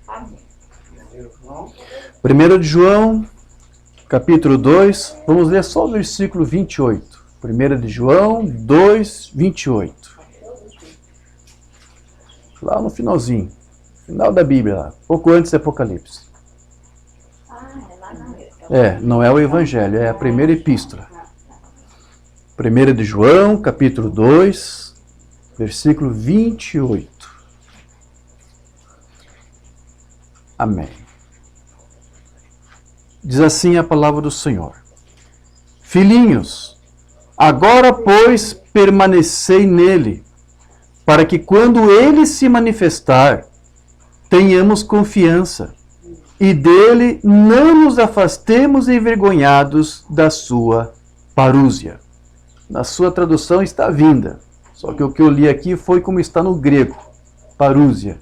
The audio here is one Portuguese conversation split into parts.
Amém. 1 de João, capítulo 2, vamos ler só o versículo 28. 1 de João 2, 28. Lá no finalzinho, final da Bíblia, lá, pouco antes do Apocalipse. É lá na Não é o Evangelho, é a primeira epístola. 1 de João, capítulo 2, versículo 28. Amém. Diz assim a palavra do Senhor. Filhinhos, agora, pois, permanecei nele, para que quando ele se manifestar, tenhamos confiança, e dele não nos afastemos envergonhados da sua parúzia. Na sua tradução está vinda, só que o que eu li aqui foi como está no grego, parúzia,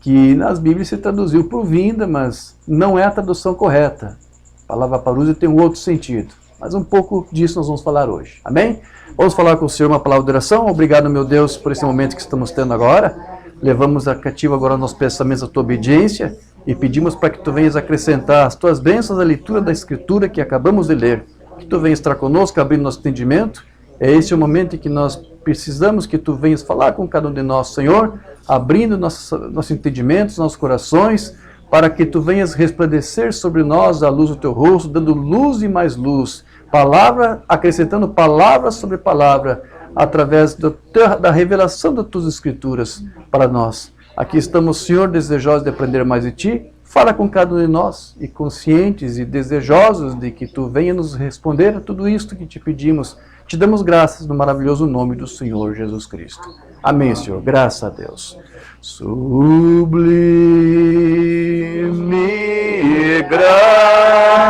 que nas Bíblias se traduziu por vinda, mas não é a tradução correta. A palavra parúzia tem um outro sentido. Mas um pouco disso nós vamos falar hoje. Amém? Vamos falar com o Senhor uma palavra de oração. Obrigado, meu Deus, por esse momento que estamos tendo agora. Levamos a cativo agora nossos pensamentos à tua obediência e pedimos para que tu venhas acrescentar as tuas bênçãos à leitura da Escritura que acabamos de ler. Que tu venhas estar conosco, abrindo nosso entendimento. É esse o momento em que nós precisamos que tu venhas falar com cada um de nós, Senhor, abrindo nossos entendimentos, nossos corações, para que tu venhas resplandecer sobre nós a luz do teu rosto, dando luz e mais luz, palavra, acrescentando palavra sobre palavra, através da revelação das tuas escrituras para nós. Aqui estamos, Senhor, desejosos de aprender mais de ti. Fala com cada um de nós, e conscientes e desejosos de que tu venha nos responder a tudo isto que te pedimos. Te damos graças no maravilhoso nome do Senhor Jesus Cristo. Amém, Senhor. Graças a Deus. Sublime graça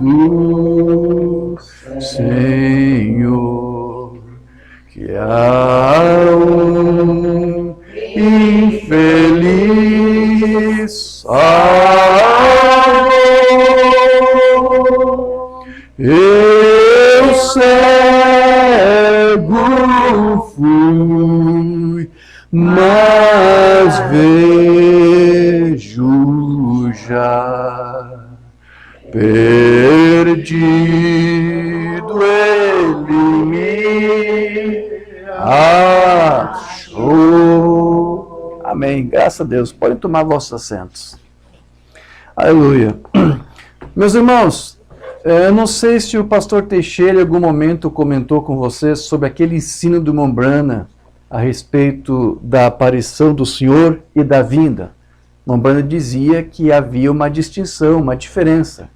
do Senhor, que há um infeliz salvo. Eu cego fui, mas vejo já. Perdido ele me achou. Amém. Graças a Deus. Podem tomar vossos assentos. Aleluia. Meus irmãos, eu não sei se o pastor Teixeira em algum momento comentou com vocês sobre aquele ensino do Mombrana a respeito da aparição do Senhor e da vinda. Mombrana dizia que havia uma distinção, uma diferença.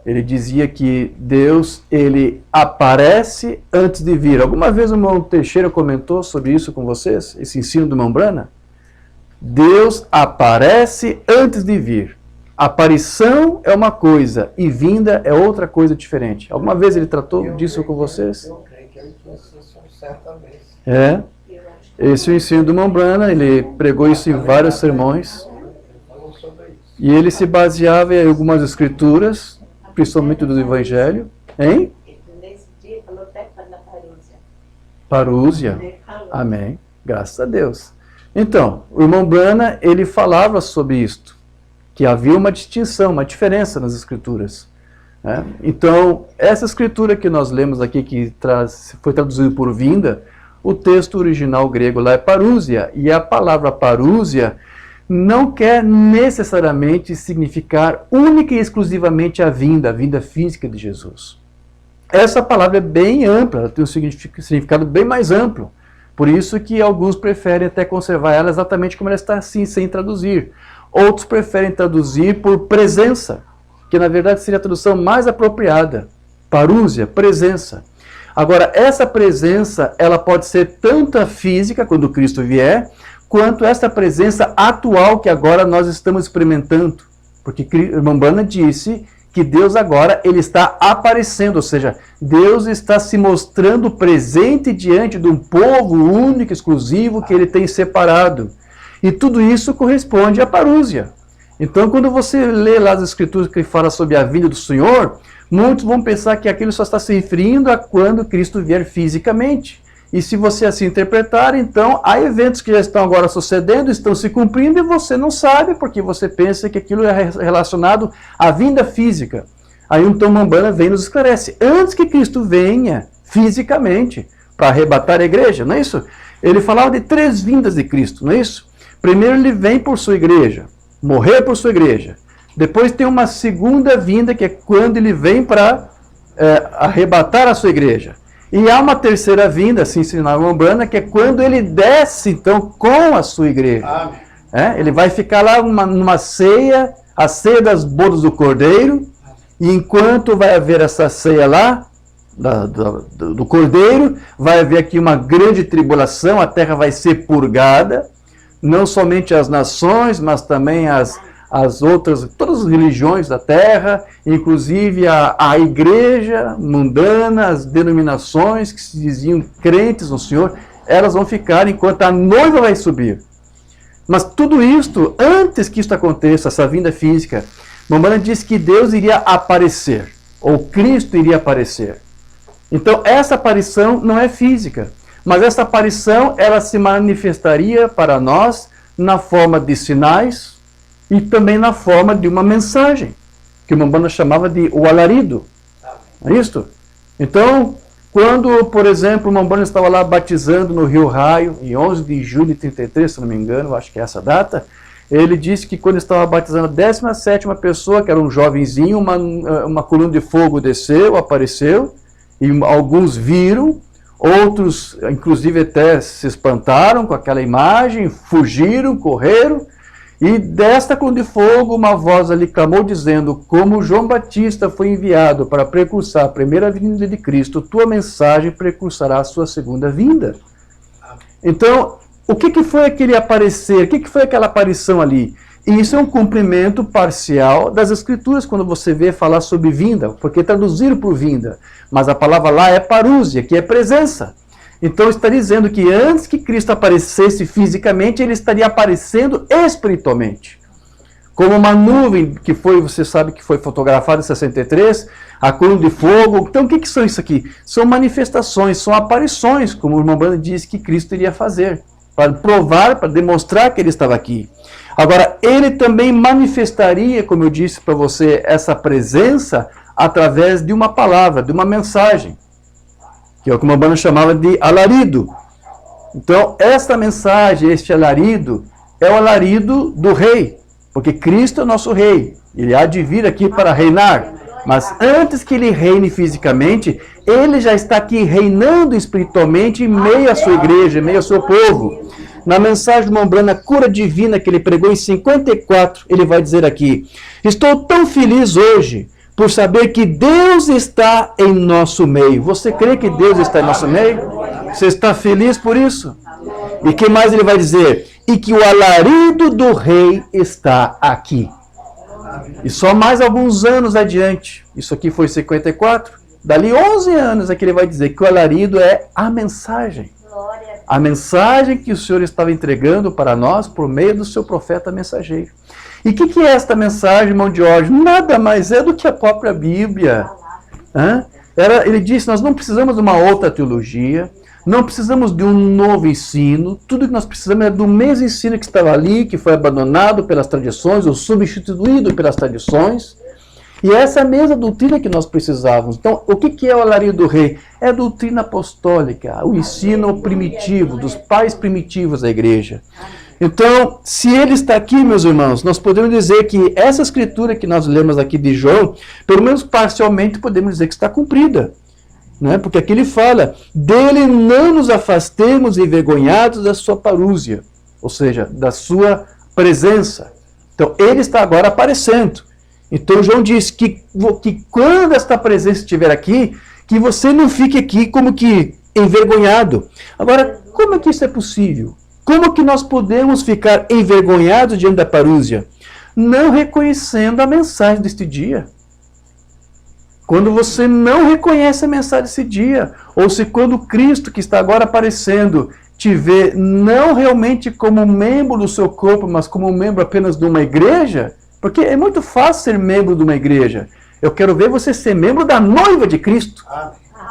Ele dizia que Deus, ele aparece antes de vir. Alguma vez o irmão Teixeira comentou sobre isso com vocês? Esse ensino do Mombrana? Deus aparece antes de vir. Aparição é uma coisa e vinda é outra coisa diferente. Alguma vez ele tratou disso com vocês? Eu creio que ele trouxe isso certa vez. Esse é o ensino do Mombrana, ele pregou isso em vários sermões. E ele se baseava em algumas escrituras, principalmente do Evangelho. Hein? Nesse dia falou até na parúzia. Parúzia. Amém. Graças a Deus. Então, o irmão Brana, ele falava sobre isto, que havia uma distinção, uma diferença nas escrituras. Né? Então, essa escritura que nós lemos aqui, que foi traduzida por vinda, o texto original grego lá é parúzia, e a palavra parúzia não quer necessariamente significar única e exclusivamente a vinda física de Jesus. Essa palavra é bem ampla, ela tem um significado bem mais amplo. Por isso que alguns preferem até conservar ela exatamente como ela está assim, sem traduzir. Outros preferem traduzir por presença, que na verdade seria a tradução mais apropriada. Parúzia, presença. Agora, essa presença, ela pode ser tanto a física, quando Cristo vier, quanto essa presença atual que agora nós estamos experimentando. Porque o irmão Brana disse que Deus agora ele está aparecendo, ou seja, Deus está se mostrando presente diante de um povo único, exclusivo, que ele tem separado. E tudo isso corresponde à parúzia. Então, quando você lê lá as escrituras que fala sobre a vinda do Senhor, muitos vão pensar que aquilo só está se referindo a quando Cristo vier fisicamente. E se você assim interpretar, então há eventos que já estão agora sucedendo, estão se cumprindo e você não sabe, porque você pensa que aquilo é relacionado à vinda física. Aí então Umbanda vem e nos esclarece. Antes que Cristo venha fisicamente para arrebatar a igreja, não é isso? Ele falava de 3 vindas de Cristo, não é isso? Primeiro ele vem por sua igreja, morrer por sua igreja. Depois tem uma segunda vinda, que é quando ele vem para arrebatar a sua igreja. E há uma terceira vinda, assim ensinava a Umbanda, que é quando ele desce, então, com a sua igreja. Ele vai ficar lá numa ceia, a ceia das bodas do Cordeiro, e enquanto vai haver essa ceia lá, do Cordeiro, vai haver aqui uma grande tribulação, a terra vai ser purgada, não somente as nações, mas também as outras, todas as religiões da terra, inclusive a igreja mundana, as denominações que se diziam crentes no Senhor, elas vão ficar enquanto a noiva vai subir. Mas tudo isto, antes que isto aconteça, essa vinda física, Umbanda diz que Deus iria aparecer, ou Cristo iria aparecer. Então essa aparição não é física, mas essa aparição ela se manifestaria para nós na forma de sinais, e também na forma de uma mensagem, que o Umbanda chamava de o alarido. É isto? Então, quando, por exemplo, o Umbanda estava lá batizando no Rio Raio, em 11 de julho de 33, se não me engano, acho que é essa data, ele disse que quando estava batizando a 17ª pessoa, que era um jovenzinho, uma coluna de fogo desceu, apareceu, e alguns viram, outros, inclusive, até se espantaram com aquela imagem, fugiram, correram. E desta coluna de fogo, uma voz ali clamou dizendo: como João Batista foi enviado para precursar a primeira vinda de Cristo, tua mensagem precursará a sua segunda vinda. Então, o que foi aquele aparecer? O que foi aquela aparição ali? E isso é um cumprimento parcial das Escrituras, quando você vê falar sobre vinda, porque traduziram por vinda. Mas a palavra lá é parúsia, que é presença. Então está dizendo que antes que Cristo aparecesse fisicamente, ele estaria aparecendo espiritualmente. Como uma nuvem que foi, você sabe que foi fotografada em 63, a coluna de fogo. Então o que são isso aqui? São manifestações, são aparições, como o irmão Umbanda diz que Cristo iria fazer, para provar, para demonstrar que ele estava aqui. Agora, ele também manifestaria, como eu disse para você, essa presença através de uma palavra, de uma mensagem, que é o que o Umbanda chamava de alarido. Então, esta mensagem, este alarido, é o alarido do rei, porque Cristo é o nosso rei. Ele há de vir aqui para reinar. Mas antes que ele reine fisicamente, ele já está aqui reinando espiritualmente em meio à sua igreja, em meio ao seu povo. Na mensagem de Umbanda, Cura Divina, que ele pregou em 54, ele vai dizer aqui: estou tão feliz hoje por saber que Deus está em nosso meio. Você crê que Deus está em nosso meio? Você está feliz por isso? E que mais ele vai dizer? E que o alarido do rei está aqui. E só mais alguns anos adiante, isso aqui foi 54, dali 11 anos é que ele vai dizer que o alarido é a mensagem. A mensagem que o Senhor estava entregando para nós por meio do seu profeta mensageiro. E o que é esta mensagem, irmão Jorge? Nada mais é do que a própria Bíblia. Ele disse, nós não precisamos de uma outra teologia, não precisamos de um novo ensino, tudo que nós precisamos é do mesmo ensino que estava ali, que foi abandonado pelas tradições, ou substituído pelas tradições. E essa é a mesma doutrina que nós precisávamos. Então, o que é o alarido do rei? É a doutrina apostólica, o ensino primitivo, dos pais primitivos da igreja. Então, se ele está aqui, meus irmãos, nós podemos dizer que essa escritura que nós lemos aqui de João, pelo menos parcialmente podemos dizer que está cumprida. Né? Porque aqui ele fala, dele não nos afastemos envergonhados da sua parúzia, ou seja, da sua presença. Então, ele está agora aparecendo. Então, João diz que quando esta presença estiver aqui, que você não fique aqui como que envergonhado. Agora, como é que isso é possível? Como que nós podemos ficar envergonhados diante da parúzia? Não reconhecendo a mensagem deste dia. Quando você não reconhece a mensagem desse dia, ou se quando Cristo, que está agora aparecendo, te vê não realmente como membro do seu corpo, mas como membro apenas de uma igreja, porque é muito fácil ser membro de uma igreja. Eu quero ver você ser membro da noiva de Cristo.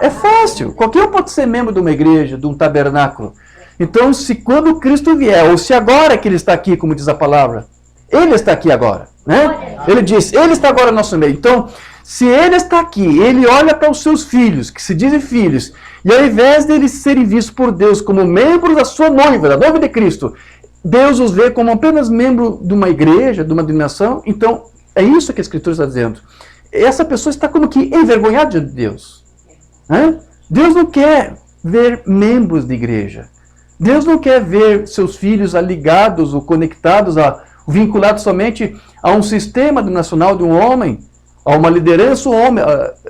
É fácil. Qualquer um pode ser membro de uma igreja, de um tabernáculo. Então, se quando Cristo vier, ou se agora que Ele está aqui, como diz a palavra, Ele está aqui agora, né? Ele diz, Ele está agora no nosso meio. Então, se Ele está aqui, Ele olha para os seus filhos, que se dizem filhos, e ao invés de eles serem vistos por Deus como membros da sua noiva, da noiva de Cristo, Deus os vê como apenas membro de uma igreja, de uma denominação. Então, é isso que a Escritura está dizendo. Essa pessoa está como que envergonhada de Deus. Né? Deus não quer ver membros de igreja. Deus não quer ver seus filhos ligados ou conectados, vinculados somente a um sistema nacional de um homem, a uma liderança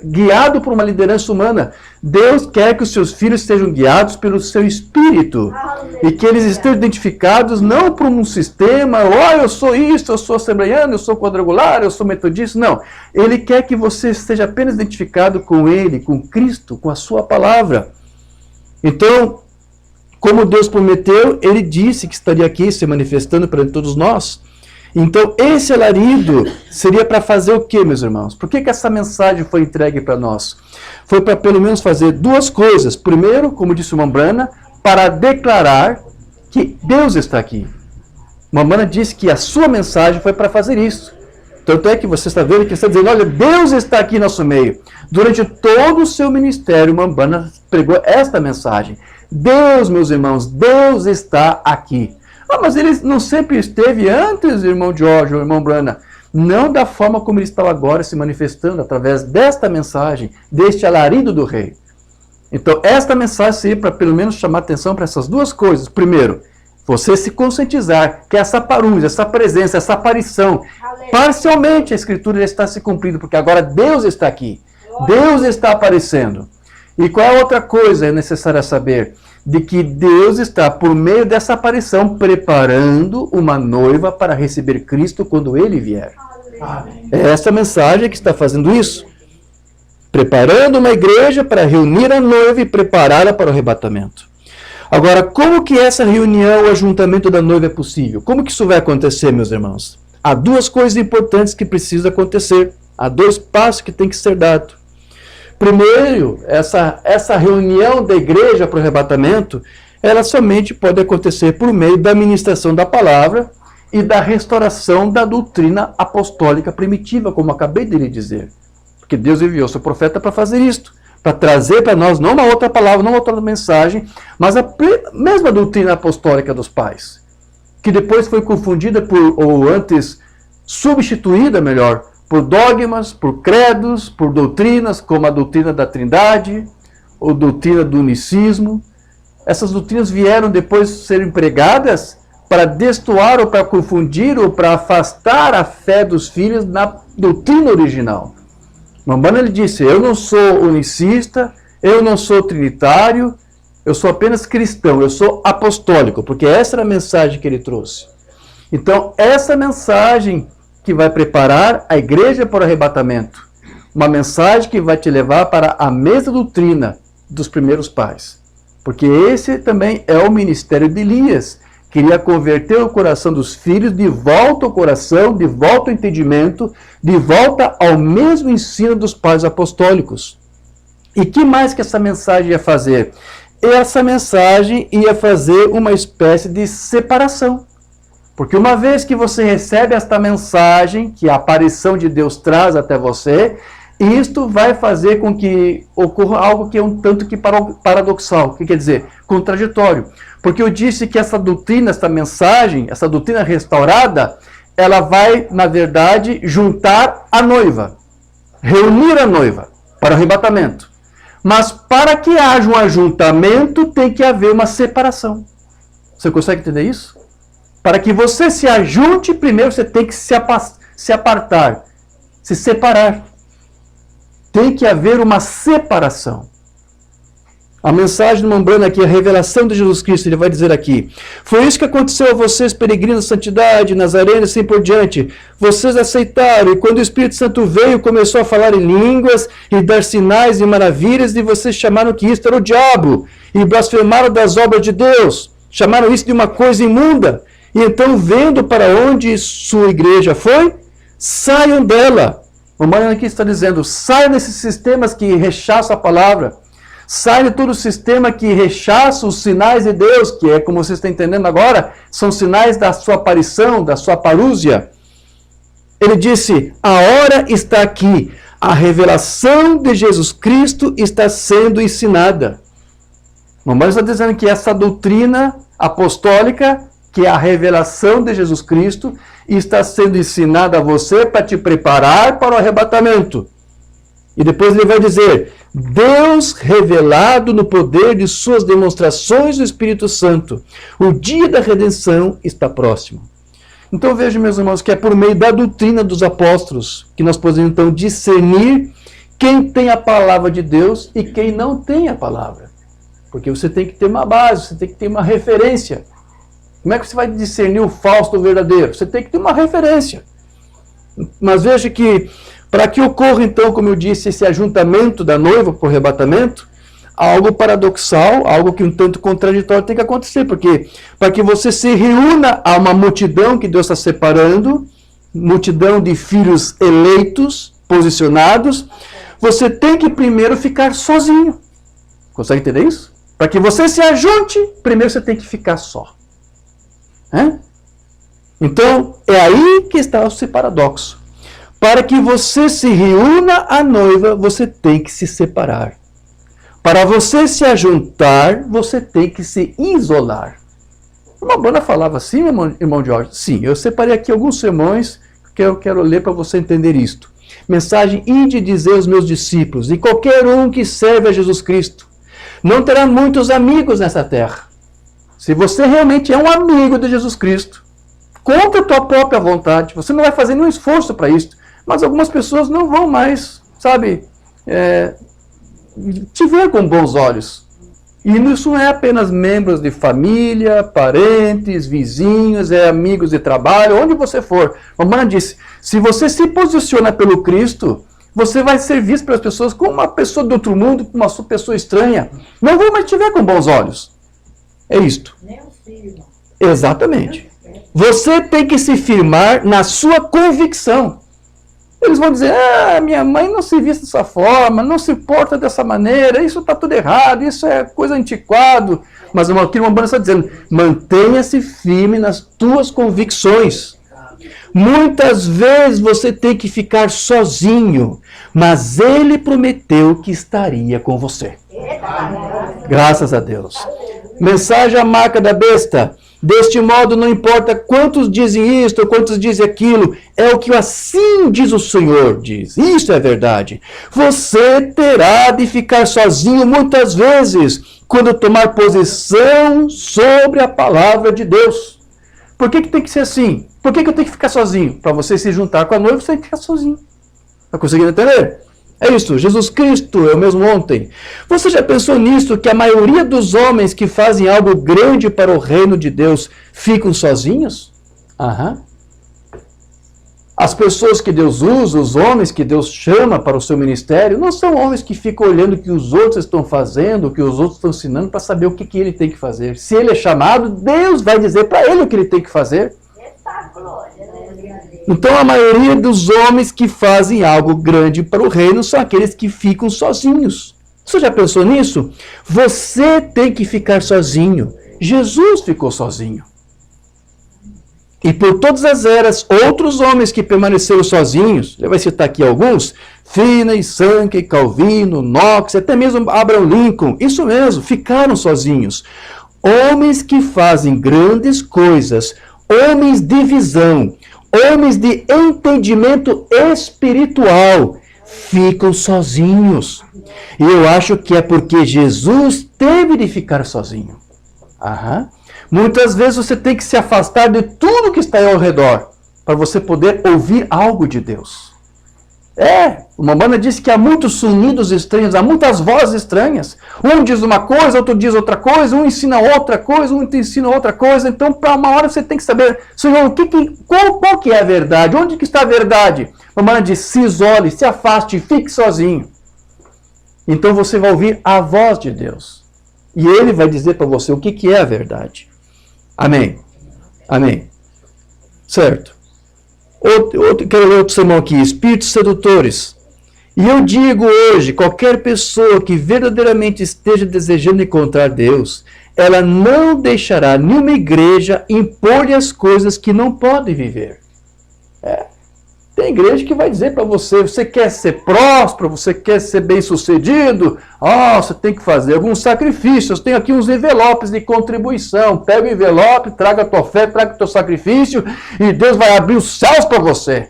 guiado por uma liderança humana. Deus quer que os seus filhos sejam guiados pelo seu espírito. E que eles estejam identificados não por um sistema, eu sou isso, eu sou assembleiano, eu sou quadrangular, eu sou metodista. Não. Ele quer que você esteja apenas identificado com Ele, com Cristo, com a sua palavra. Então, como Deus prometeu, Ele disse que estaria aqui se manifestando perante todos nós. Então, esse alarido seria para fazer o quê, meus irmãos? Por que essa mensagem foi entregue para nós? Foi para pelo menos fazer duas coisas. Primeiro, como disse o Mambrana, para declarar que Deus está aqui. Mambrana disse que a sua mensagem foi para fazer isso. Tanto é que você está vendo que está dizendo, olha, Deus está aqui em nosso meio. Durante todo o seu ministério, Mambrana pregou esta mensagem. Deus, meus irmãos, Deus está aqui. Mas ele não sempre esteve antes, irmão Jorge, ou irmão Brana. Não da forma como ele está agora se manifestando, através desta mensagem, deste alarido do rei. Então, esta mensagem seria para pelo menos chamar atenção para essas duas coisas. Primeiro, você se conscientizar que essa parúzia, essa presença, essa aparição, parcialmente a Escritura já está se cumprindo, porque agora Deus está aqui. Deus está aparecendo. E qual é a outra coisa é necessária saber? De que Deus está, por meio dessa aparição, preparando uma noiva para receber Cristo quando Ele vier. Amém. É essa mensagem que está fazendo isso. Preparando uma igreja para reunir a noiva e prepará-la para o arrebatamento. Agora, como que essa reunião, o ajuntamento da noiva é possível? Como que isso vai acontecer, meus irmãos? Há duas coisas importantes que precisam acontecer. Há dois passos que tem que ser dados. Primeiro, essa reunião da igreja para o arrebatamento, ela somente pode acontecer por meio da ministração da palavra e da restauração da doutrina apostólica primitiva, como acabei de lhe dizer. Porque Deus enviou seu profeta para fazer isto, para trazer para nós não uma outra palavra, não uma outra mensagem, mas a mesma doutrina apostólica dos pais, que depois foi confundida ou antes substituída, melhor, por dogmas, por credos, por doutrinas, como a doutrina da Trindade, ou doutrina do unicismo. Essas doutrinas vieram depois ser empregadas para destoar, ou para confundir, ou para afastar a fé dos filhos na doutrina original. Mambrana ele disse, eu não sou unicista, eu não sou trinitário, eu sou apenas cristão, eu sou apostólico, porque essa era a mensagem que ele trouxe. Então, essa mensagem que vai preparar a igreja para o arrebatamento. Uma mensagem que vai te levar para a mesma doutrina dos primeiros pais. Porque esse também é o ministério de Elias. Queria converter o coração dos filhos de volta ao coração, de volta ao entendimento, de volta ao mesmo ensino dos pais apostólicos. E que mais que essa mensagem ia fazer? Essa mensagem ia fazer uma espécie de separação. Porque uma vez que você recebe esta mensagem, que a aparição de Deus traz até você, isto vai fazer com que ocorra algo que é um tanto que paradoxal. O que quer dizer? Contraditório. Porque eu disse que essa doutrina, essa mensagem, essa doutrina restaurada, ela vai, na verdade, juntar a noiva. Reunir a noiva para o arrebatamento. Mas para que haja um ajuntamento, tem que haver uma separação. Você consegue entender isso? Para que você se ajunte, primeiro você tem que se apartar, se separar. Tem que haver uma separação. A mensagem do Mambrana aqui, a revelação de Jesus Cristo, ele vai dizer aqui, foi isso que aconteceu a vocês, peregrinos da santidade, nazarenos, assim por diante. Vocês aceitaram, e quando o Espírito Santo veio, começou a falar em línguas, e dar sinais e maravilhas, e vocês chamaram que isto era o diabo, e blasfemaram das obras de Deus, chamaram isso de uma coisa imunda. E então, vendo para onde sua igreja foi, saiam dela. O Mariano aqui está dizendo, saiam desses sistemas que rechaçam a palavra. Sai de todo o sistema que rechaça os sinais de Deus, que é, como você está entendendo agora, são sinais da sua aparição, da sua parúzia. Ele disse, a hora está aqui, a revelação de Jesus Cristo está sendo ensinada. O Mamãe está dizendo que essa doutrina apostólica, que é a revelação de Jesus Cristo, está sendo ensinada a você para te preparar para o arrebatamento. E depois ele vai dizer, Deus revelado no poder de suas demonstrações do Espírito Santo. O dia da redenção está próximo. Então veja, meus irmãos, que é por meio da doutrina dos apóstolos que nós podemos então discernir quem tem a palavra de Deus e quem não tem a palavra. Porque você tem que ter uma base, você tem que ter uma referência. Como é que você vai discernir o falso do verdadeiro? Você tem que ter uma referência. Mas veja que, para que ocorra então, como eu disse, esse ajuntamento da noiva para o arrebatamento, algo paradoxal, algo que um tanto contraditório tem que acontecer, porque para que você se reúna a uma multidão que Deus está separando, multidão de filhos eleitos, posicionados, você tem que primeiro ficar sozinho. Consegue entender isso? Para que você se ajunte, primeiro você tem que ficar só. Então, é aí que está esse paradoxo. Para que você se reúna à noiva, você tem que se separar. Para você se ajuntar, você tem que se isolar. Uma banda falava assim, irmão Jorge? Sim, eu separei aqui alguns sermões que eu quero ler para você entender isto. Mensagem, ide dizer aos meus discípulos, e qualquer um que serve a Jesus Cristo, não terá muitos amigos nessa terra. Se você realmente é um amigo de Jesus Cristo, contra a tua própria vontade, você não vai fazer nenhum esforço para isso, mas algumas pessoas não vão mais, sabe, te ver com bons olhos. E isso não é apenas membros de família, parentes, vizinhos, amigos de trabalho, onde você for. A mamãe disse, se você se posiciona pelo Cristo, você vai ser visto pelas pessoas como uma pessoa do outro mundo, como uma pessoa estranha. Não vão mais te ver com bons olhos. É isto. Nem o filho. Exatamente. Você tem que se firmar na sua convicção. Eles vão dizer, minha mãe não se veste dessa forma, não se porta dessa maneira, isso está tudo errado, isso é coisa antiquado. Mas aqui uma banda está dizendo, mantenha-se firme nas tuas convicções. Muitas vezes você tem que ficar sozinho, mas Ele prometeu que estaria com você. Graças a Deus. Mensagem à marca da besta. Deste modo, não importa quantos dizem isto ou quantos dizem aquilo, é o que assim diz o Senhor, diz. Isso é verdade. Você terá de ficar sozinho muitas vezes, quando tomar posição sobre a palavra de Deus. Por que tem que ser assim? Por que eu tenho que ficar sozinho? Para você se juntar com a noiva, você tem que ficar sozinho. Está conseguindo entender? É isso, Jesus Cristo é o mesmo ontem. Você já pensou nisso, que a maioria dos homens que fazem algo grande para o reino de Deus ficam sozinhos? As pessoas que Deus usa, os homens que Deus chama para o seu ministério, não são homens que ficam olhando o que os outros estão fazendo, o que os outros estão ensinando, para saber o que ele tem que fazer. Se ele é chamado, Deus vai dizer para ele o que ele tem que fazer. Então a maioria dos homens que fazem algo grande para o reino são aqueles que ficam sozinhos. Você já pensou nisso? Você tem que ficar sozinho. Jesus ficou sozinho. E por todas as eras, outros homens que permaneceram sozinhos, ele vai citar aqui alguns, Finney, Sankey, Calvino, Knox, até mesmo Abraham Lincoln, isso mesmo, ficaram sozinhos. Homens que fazem grandes coisas, homens de visão, homens de entendimento espiritual, ficam sozinhos. E eu acho que é porque Jesus teve de ficar sozinho. Muitas vezes você tem que se afastar de tudo que está ao redor, para você poder ouvir algo de Deus. Uma banda disse que há muitos sonidos estranhos, há muitas vozes estranhas. Um diz uma coisa, outro diz outra coisa, um ensina outra coisa, um ensina outra coisa. Então, para uma hora você tem que saber, Senhor, qual que é a verdade? Onde que está a verdade? Uma banda diz, se isole, se afaste, fique sozinho. Então você vai ouvir a voz de Deus. E Ele vai dizer para você o que é a verdade. Amém. Amém. Certo. Quero ler outro sermão aqui. Espíritos sedutores. E eu digo hoje, qualquer pessoa que verdadeiramente esteja desejando encontrar Deus, ela não deixará nenhuma igreja impor-lhe as coisas que não pode viver. Tem igreja que vai dizer para você, você quer ser próspero, você quer ser bem-sucedido, você tem que fazer alguns sacrifícios, tem aqui uns envelopes de contribuição, pega o envelope, traga a tua fé, traga o teu sacrifício, e Deus vai abrir os céus para você.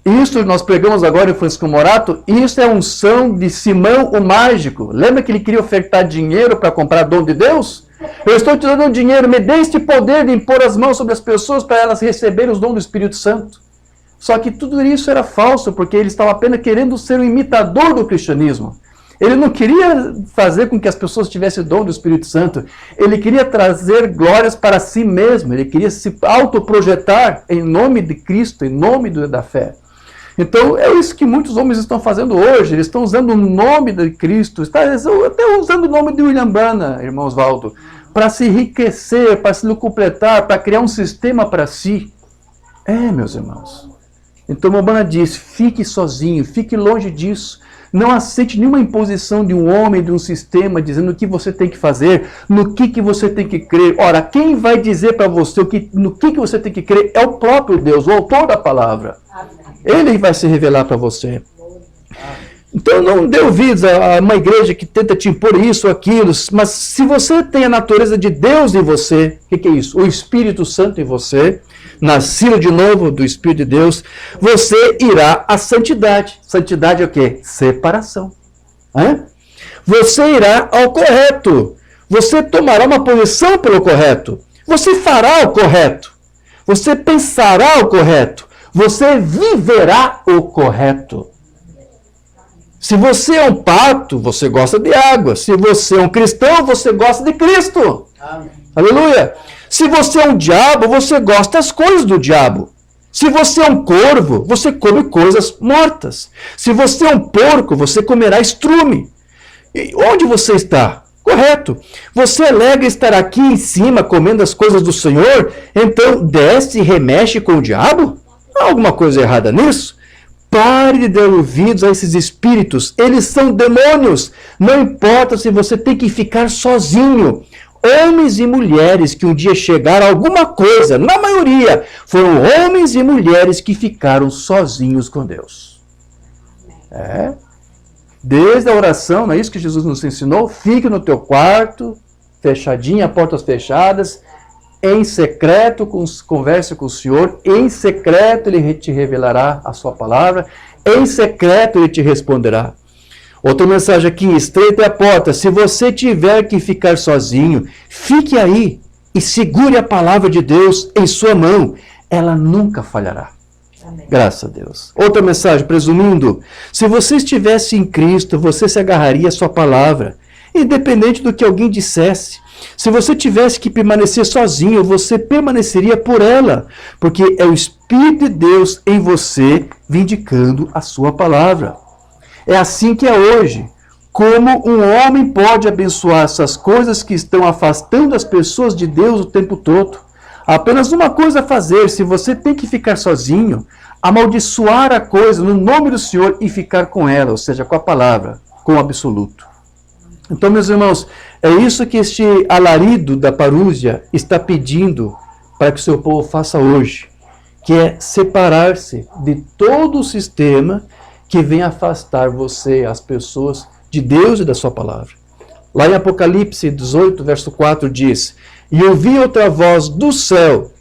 Isso nós pregamos agora em Francisco Morato, isso é a unção de Simão o Mágico. Lembra que ele queria ofertar dinheiro para comprar dom de Deus? Eu estou te dando dinheiro, me dê este poder de impor as mãos sobre as pessoas para elas receberem os dons do Espírito Santo. Só que tudo isso era falso, porque ele estava apenas querendo ser um imitador do cristianismo. Ele não queria fazer com que as pessoas tivessem o dom do Espírito Santo. Ele queria trazer glórias para si mesmo. Ele queria se autoprojetar em nome de Cristo, em nome da fé. Então, é isso que muitos homens estão fazendo hoje. Eles estão usando o nome de Cristo, até usando o nome de William Branham, irmão Oswaldo, para se enriquecer, para se completar, para criar um sistema para si. Meus irmãos. Então, Mombana diz, fique sozinho, fique longe disso. Não aceite nenhuma imposição de um homem, de um sistema, dizendo o que você tem que fazer, no que você tem que crer. Ora, quem vai dizer para você no que você tem que crer é o próprio Deus, o autor da palavra. Ele vai se revelar para você. Então não dê ouvidos a uma igreja que tenta te impor isso ou aquilo, mas se você tem a natureza de Deus em você, o que é isso? O Espírito Santo em você, nascido de novo do Espírito de Deus, você irá à santidade. Santidade é o quê? Separação. Você irá ao correto. Você tomará uma posição pelo correto. Você fará o correto. Você pensará o correto. Você viverá o correto. Se você é um pato, você gosta de água. Se você é um cristão, você gosta de Cristo. Amém. Aleluia. Se você é um diabo, você gosta das coisas do diabo. Se você é um corvo, você come coisas mortas. Se você é um porco, você comerá estrume. E onde você está? Correto. Você alega estar aqui em cima comendo as coisas do Senhor, então desce e remexe com o diabo? Há alguma coisa errada nisso? Pare de dar ouvidos a esses espíritos. Eles são demônios. Não importa se você tem que ficar sozinho. Homens e mulheres que um dia chegaram a alguma coisa, na maioria, foram homens e mulheres que ficaram sozinhos com Deus. Desde a oração, não é isso que Jesus nos ensinou? Fique no teu quarto, fechadinha, portas fechadas, em secreto, converse com o Senhor, em secreto Ele te revelará a sua palavra, em secreto Ele te responderá. Outra mensagem aqui, estreita é a porta, se você tiver que ficar sozinho, fique aí e segure a palavra de Deus em sua mão, ela nunca falhará. Amém. Graças a Deus. Outra mensagem, presumindo, se você estivesse em Cristo, você se agarraria à sua palavra, independente do que alguém dissesse. Se você tivesse que permanecer sozinho, você permaneceria por ela, porque é o Espírito de Deus em você vindicando a sua palavra. É assim que é hoje. Como um homem pode abençoar essas coisas que estão afastando as pessoas de Deus o tempo todo? Há apenas uma coisa a fazer, se você tem que ficar sozinho, amaldiçoar a coisa no nome do Senhor e ficar com ela, ou seja, com a palavra, com o absoluto. Então, meus irmãos, é isso que este alarido da parúzia está pedindo para que o seu povo faça hoje, que é separar-se de todo o sistema que vem afastar você, as pessoas, de Deus e da sua palavra. Lá em Apocalipse 18, verso 4 diz, e ouvi outra voz do céu,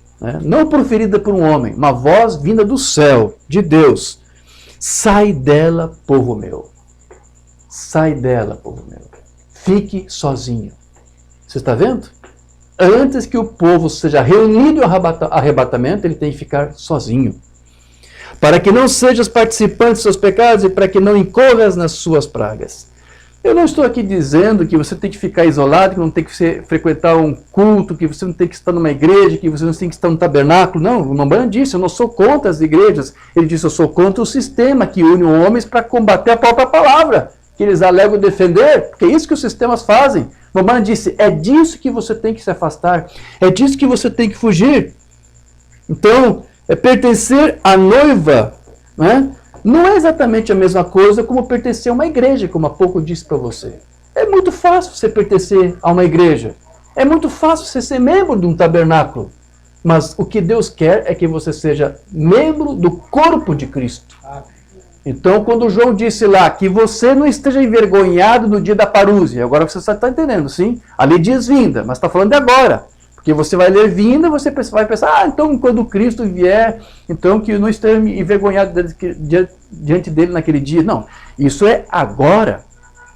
não proferida por um homem, uma voz vinda do céu, de Deus, sai dela, povo meu. Sai dela, povo meu. Fique sozinho. Você está vendo? Antes que o povo seja reunido ao arrebatamento, ele tem que ficar sozinho. Para que não sejas participante dos seus pecados e para que não incorras nas suas pragas. Eu não estou aqui dizendo que você tem que ficar isolado, que não tem que frequentar um culto, que você não tem que estar numa igreja, que você não tem que estar no tabernáculo. Não, o Mombana disse, eu não sou contra as igrejas. Ele disse, eu sou contra o sistema que une homens para combater a própria palavra, que eles alegam defender, porque é isso que os sistemas fazem. O Mombana disse, é disso que você tem que se afastar, é disso que você tem que fugir. Então, pertencer à noiva, não é exatamente a mesma coisa como pertencer a uma igreja, como há pouco eu disse para você. É muito fácil você pertencer a uma igreja. É muito fácil você ser membro de um tabernáculo. Mas o que Deus quer é que você seja membro do corpo de Cristo. Então, quando João disse lá que você não esteja envergonhado no dia da parúzia, agora você está entendendo, sim? Ali diz vinda, mas está falando de agora. Porque você vai ler vinda, você vai pensar, então quando Cristo vier, então que eu não esteja envergonhado diante dele naquele dia. Não, isso é agora.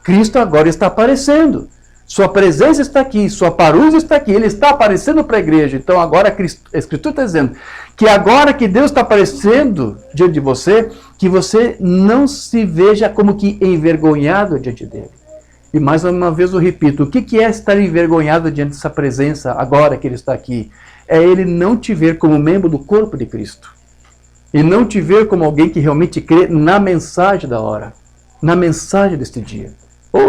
Cristo agora está aparecendo. Sua presença está aqui, sua parúzia está aqui, ele está aparecendo para a igreja. Então agora a Escritura está dizendo que agora que Deus está aparecendo diante de você, que você não se veja como que envergonhado diante dele. E mais uma vez eu repito, o que é estar envergonhado diante dessa presença agora que ele está aqui? É ele não te ver como membro do corpo de Cristo. E não te ver como alguém que realmente crê na mensagem da hora, na mensagem deste dia.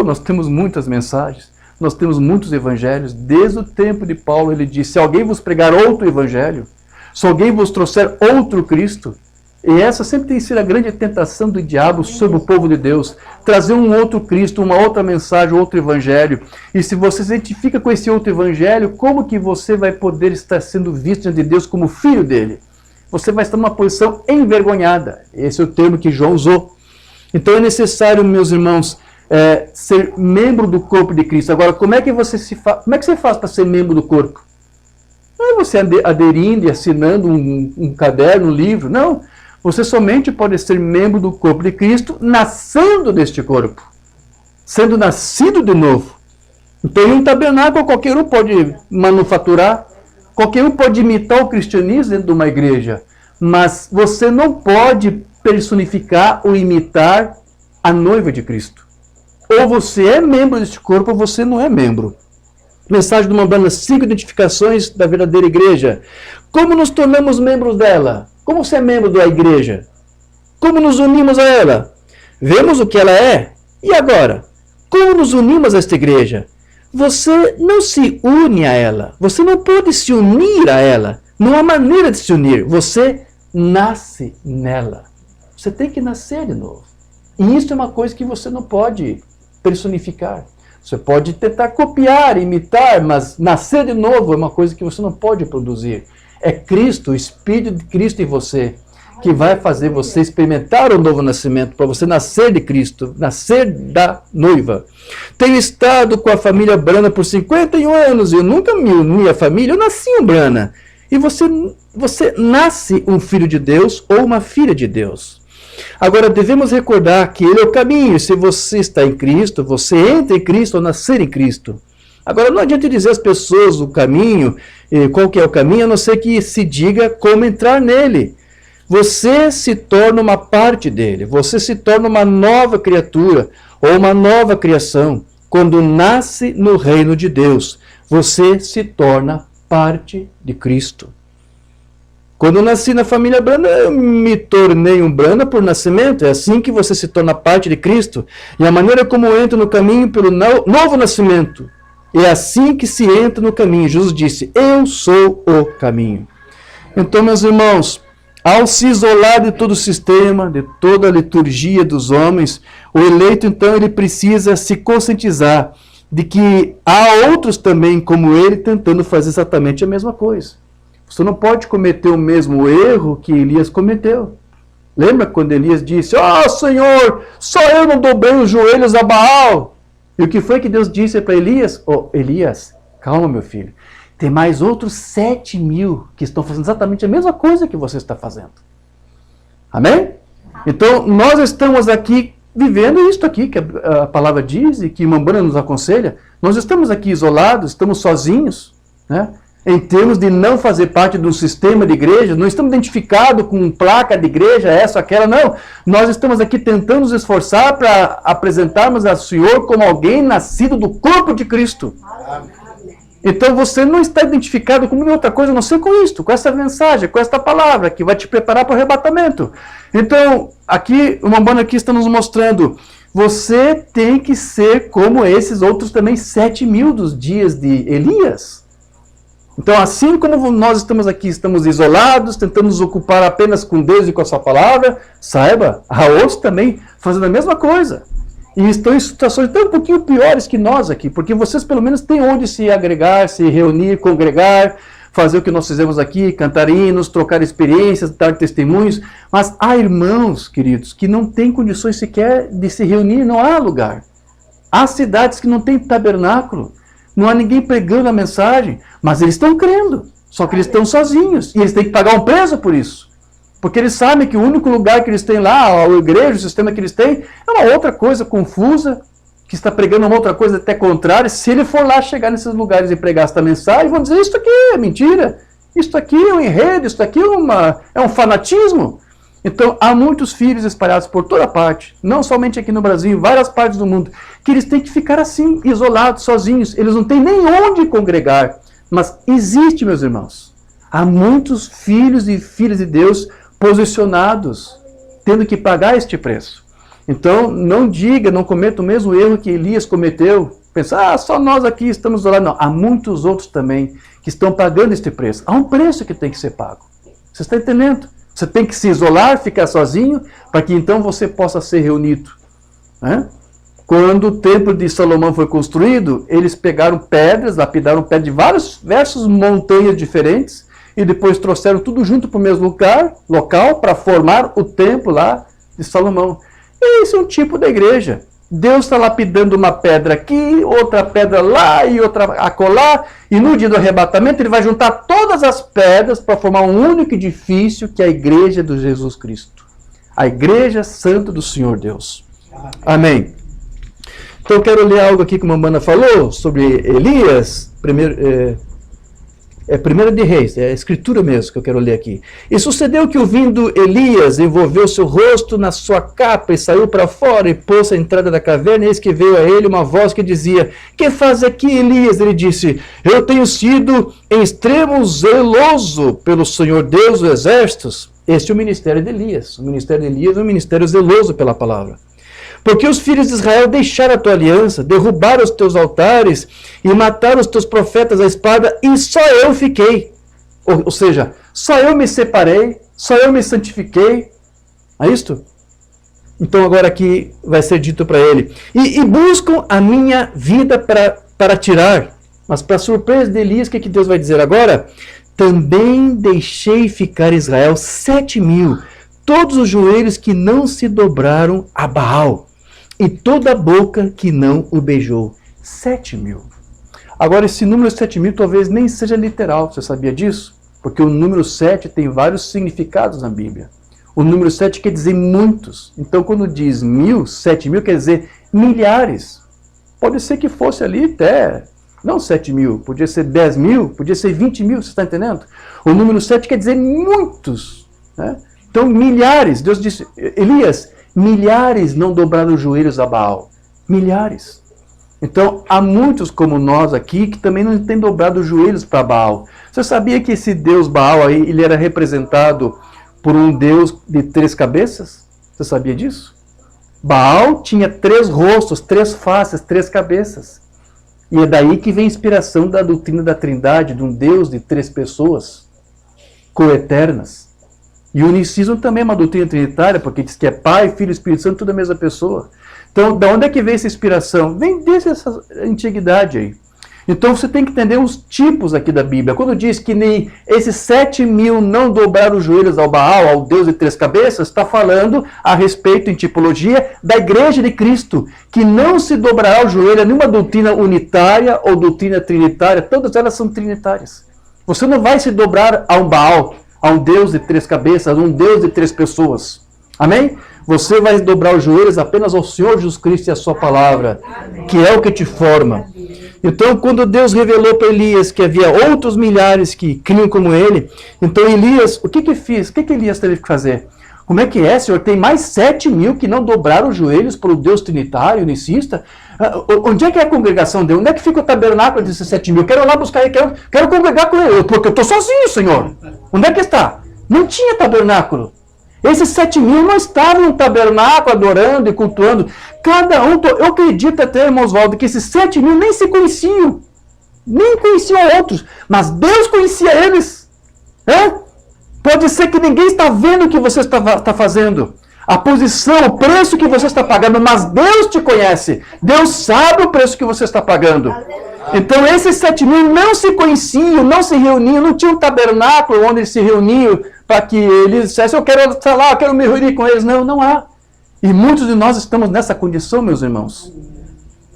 Nós temos muitas mensagens. Nós temos muitos evangelhos. Desde o tempo de Paulo, ele disse, se alguém vos pregar outro evangelho, se alguém vos trouxer outro Cristo, e essa sempre tem sido a grande tentação do diabo sobre o povo de Deus, trazer um outro Cristo, uma outra mensagem, outro evangelho. E se você se identifica com esse outro evangelho, como que você vai poder estar sendo visto diante de Deus como filho dele? Você vai estar numa posição envergonhada. Esse é o termo que João usou. Então é necessário, meus irmãos, ser membro do corpo de Cristo. Agora, como é que você faz para ser membro do corpo? Não é você aderindo e assinando um caderno, um livro. Não. Você somente pode ser membro do corpo de Cristo nascendo deste corpo. Sendo nascido de novo. Então, em um tabernáculo, qualquer um pode manufaturar. Qualquer um pode imitar o cristianismo dentro de uma igreja. Mas você não pode personificar ou imitar a noiva de Cristo. Ou você é membro deste corpo, ou você não é membro. Mensagem de uma banda, 5 identificações da verdadeira igreja. Como nos tornamos membros dela? Como você é membro da igreja? Como nos unimos a ela? Vemos o que ela é. E agora? Como nos unimos a esta igreja? Você não se une a ela. Você não pode se unir a ela. Não há maneira de se unir. Você nasce nela. Você tem que nascer de novo. E isso é uma coisa que você não pode personificar. Você pode tentar copiar, imitar, mas nascer de novo é uma coisa que você não pode produzir. É Cristo, o Espírito de Cristo em você, que vai fazer você experimentar o novo nascimento, para você nascer de Cristo, nascer da noiva. Tenho estado com a família Brana por 51 anos, eu nunca me uni à família, eu nasci em Brana. E você nasce um filho de Deus ou uma filha de Deus. Agora, devemos recordar que Ele é o caminho. Se você está em Cristo, você entra em Cristo ou nascer em Cristo. Agora, não adianta dizer às pessoas o caminho, qual que é o caminho, a não ser que se diga como entrar nele. Você se torna uma parte dele. Você se torna uma nova criatura ou uma nova criação. Quando nasce no reino de Deus, você se torna parte de Cristo. Quando eu nasci na família Brana, eu me tornei um Brana por nascimento. É assim que você se torna parte de Cristo. E a maneira como eu entro no caminho pelo novo nascimento. É assim que se entra no caminho. Jesus disse, eu sou o caminho. Então, meus irmãos, ao se isolar de todo o sistema, de toda a liturgia dos homens, o eleito, então, ele precisa se conscientizar de que há outros também, como ele, tentando fazer exatamente a mesma coisa. Você não pode cometer o mesmo erro que Elias cometeu. Lembra quando Elias disse, Senhor, só eu não dobrei os joelhos a Baal. E o que foi que Deus disse para Elias? Elias, calma, meu filho. Tem mais outros 7.000 que estão fazendo exatamente a mesma coisa que você está fazendo. Amém? Então, nós estamos aqui vivendo isto aqui que a palavra diz e que Mambana nos aconselha. Nós estamos aqui isolados, estamos sozinhos, né? Em termos de não fazer parte de um sistema de igreja, não estamos identificados com placa de igreja, essa, aquela, não. Nós estamos aqui tentando nos esforçar para apresentarmos ao Senhor como alguém nascido do corpo de Cristo. Então você não está identificado com outra coisa, a não ser com isto, com essa mensagem, com esta palavra, que vai te preparar para o arrebatamento. Então, aqui, o Mambana aqui está nos mostrando, você tem que ser como esses outros também 7.000 dos dias de Elias. Então, assim como nós estamos aqui, estamos isolados, tentando nos ocupar apenas com Deus e com a sua palavra, saiba, há outros também fazendo a mesma coisa. E estão em situações tão um pouquinho piores que nós aqui, porque vocês pelo menos têm onde se agregar, se reunir, congregar, fazer o que nós fizemos aqui, cantar hinos, trocar experiências, dar testemunhos. Mas há irmãos, queridos, que não têm condições sequer de se reunir, não há lugar. Há cidades que não têm tabernáculo, não há ninguém pregando a mensagem, mas eles estão crendo, só que eles estão sozinhos, e eles têm que pagar um preço por isso. Porque eles sabem que o único lugar que eles têm lá, a igreja, o sistema que eles têm, é uma outra coisa confusa, que está pregando uma outra coisa até contrária. Se ele for lá chegar nesses lugares e pregar esta mensagem, vão dizer, isso aqui é mentira, isso aqui é um enredo, isso aqui é um fanatismo. Então, há muitos filhos espalhados por toda parte, não somente aqui no Brasil, em várias partes do mundo, que eles têm que ficar assim, isolados, sozinhos. Eles não têm nem onde congregar. Mas existe, meus irmãos, há muitos filhos e filhas de Deus posicionados, tendo que pagar este preço. Então, não diga, não cometa o mesmo erro que Elias cometeu. Pensar, só nós aqui estamos isolados. Não, há muitos outros também que estão pagando este preço. Há um preço que tem que ser pago. Você está entendendo? Você tem que se isolar, ficar sozinho, para que então você possa ser reunido. Né? Quando o templo de Salomão foi construído, eles pegaram pedras, lapidaram pedras de diversas montanhas diferentes, e depois trouxeram tudo junto para o mesmo local, para formar o templo lá de Salomão. E esse é um tipo da igreja. Deus está lapidando uma pedra aqui, outra pedra lá e outra acolá, e no dia do arrebatamento ele vai juntar todas as pedras para formar um único edifício, que é a igreja de Jesus Cristo. A igreja santa do Senhor Deus. Amém. Então eu quero ler algo aqui que uma mana falou sobre Elias, Primeira de Reis, é a escritura mesmo que eu quero ler aqui. E sucedeu que, ouvindo Elias, envolveu seu rosto na sua capa e saiu para fora e pôs-se à entrada da caverna, e eis que veio a ele uma voz que dizia, que faz aqui, Elias? Ele disse, eu tenho sido em extremo zeloso pelo Senhor Deus dos exércitos. Este é o ministério de Elias. O ministério de Elias é um ministério zeloso pela palavra. Porque os filhos de Israel deixaram a tua aliança, derrubaram os teus altares e mataram os teus profetas à espada, e só eu fiquei. Ou seja, só eu me separei, só eu me santifiquei. É isto? Então agora aqui vai ser dito para ele. E buscam a minha vida para tirar. Mas para surpresa de Elias, o que Deus vai dizer agora? Também deixei ficar Israel 7.000, todos os joelhos que não se dobraram a Baal, e toda a boca que não o beijou. 7.000. Agora, esse número 7.000 talvez nem seja literal, você sabia disso? Porque o número 7 tem vários significados na Bíblia. O número 7 quer dizer muitos. Então, quando diz 1.000, 7.000 quer dizer milhares. Pode ser que fosse ali até, não 7.000, podia ser 10.000, podia ser 20.000, você está entendendo? O número 7 quer dizer muitos, né? Então, milhares, Deus disse, Elias, milhares não dobraram os joelhos a Baal. Milhares. Então, há muitos como nós aqui que também não têm dobrado os joelhos para Baal. Você sabia que esse Deus Baal aí, ele era representado por um Deus de 3 cabeças? Você sabia disso? Baal tinha 3 rostos, 3 faces, 3 cabeças. E é daí que vem a inspiração da doutrina da Trindade, de um Deus de 3 pessoas, coeternas. E o unicismo também é uma doutrina trinitária, porque diz que é Pai, Filho e Espírito Santo, tudo a mesma pessoa. Então, da onde é que vem essa inspiração? Vem desde essa antiguidade aí. Então, você tem que entender os tipos aqui da Bíblia. Quando diz que nem esses 7.000 não dobraram os joelhos ao Baal, ao Deus de 3 cabeças, está falando a respeito, em tipologia, da igreja de Cristo, que não se dobrará o joelho a nenhuma doutrina unitária ou doutrina trinitária, todas elas são trinitárias. Você não vai se dobrar a um Baal, a um Deus de 3 cabeças, a um Deus de 3 pessoas. Amém? Você vai dobrar os joelhos apenas ao Senhor Jesus Cristo e à sua palavra, que é o que te forma. Então, quando Deus revelou para Elias que havia outros milhares que criam como ele, então Elias, o que fez? O que Elias teve que fazer? Como é que é, Senhor? Tem mais 7.000 que não dobraram os joelhos para o Deus trinitário, unicista? Onde é que é a congregação dele? Onde é que fica o tabernáculo desses 7.000? Quero lá buscar ele, quero congregar com ele, porque eu estou sozinho, Senhor. Onde é que está? Não tinha tabernáculo. Esses 7.000 não estavam no tabernáculo adorando e cultuando. Cada um, eu acredito até, irmão Oswaldo, que esses 7.000 nem se conheciam. Nem conheciam outros, mas Deus conhecia eles. Pode ser que ninguém está vendo o que você está fazendo, a posição, o preço que você está pagando, mas Deus te conhece. Deus sabe o preço que você está pagando. Então esses 7.000 não se conheciam, não se reuniam, não tinha um tabernáculo onde eles se reuniam para que eles dissessem, eu quero estar lá, eu quero me reunir com eles. Não, não há. E muitos de nós estamos nessa condição, meus irmãos.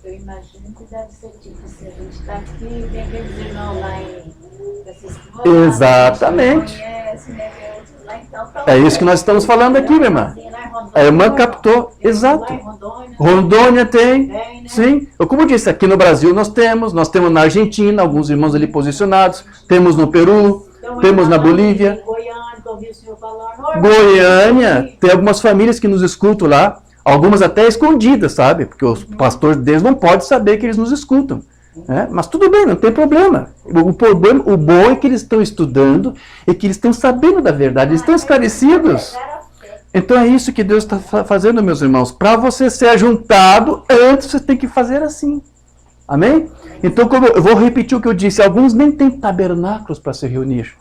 Eu imagino que deve ser tipo, se a gente está aqui, tem aqueles irmãos lá em Francisco. Exatamente. Conhece, né? Lá, então, É isso que nós estamos falando aqui, minha irmã. A irmã captou, exato. Rondônia tem, né? sim. Eu, como disse, aqui no Brasil nós temos na Argentina, alguns irmãos ali posicionados, temos no Peru, temos na Bolívia. Goiânia, tem algumas famílias que nos escutam lá, algumas até escondidas, sabe? Porque os pastores deles não podem saber que eles nos escutam. Mas tudo bem, não tem problema. O bom é que eles estão estudando e que eles estão sabendo da verdade, eles estão esclarecidos. Então é isso que Deus está fazendo, meus irmãos. Para você ser ajuntado, antes você tem que fazer assim. Amém? Então, como eu vou repetir o que eu disse, alguns nem têm tabernáculos para se reunir.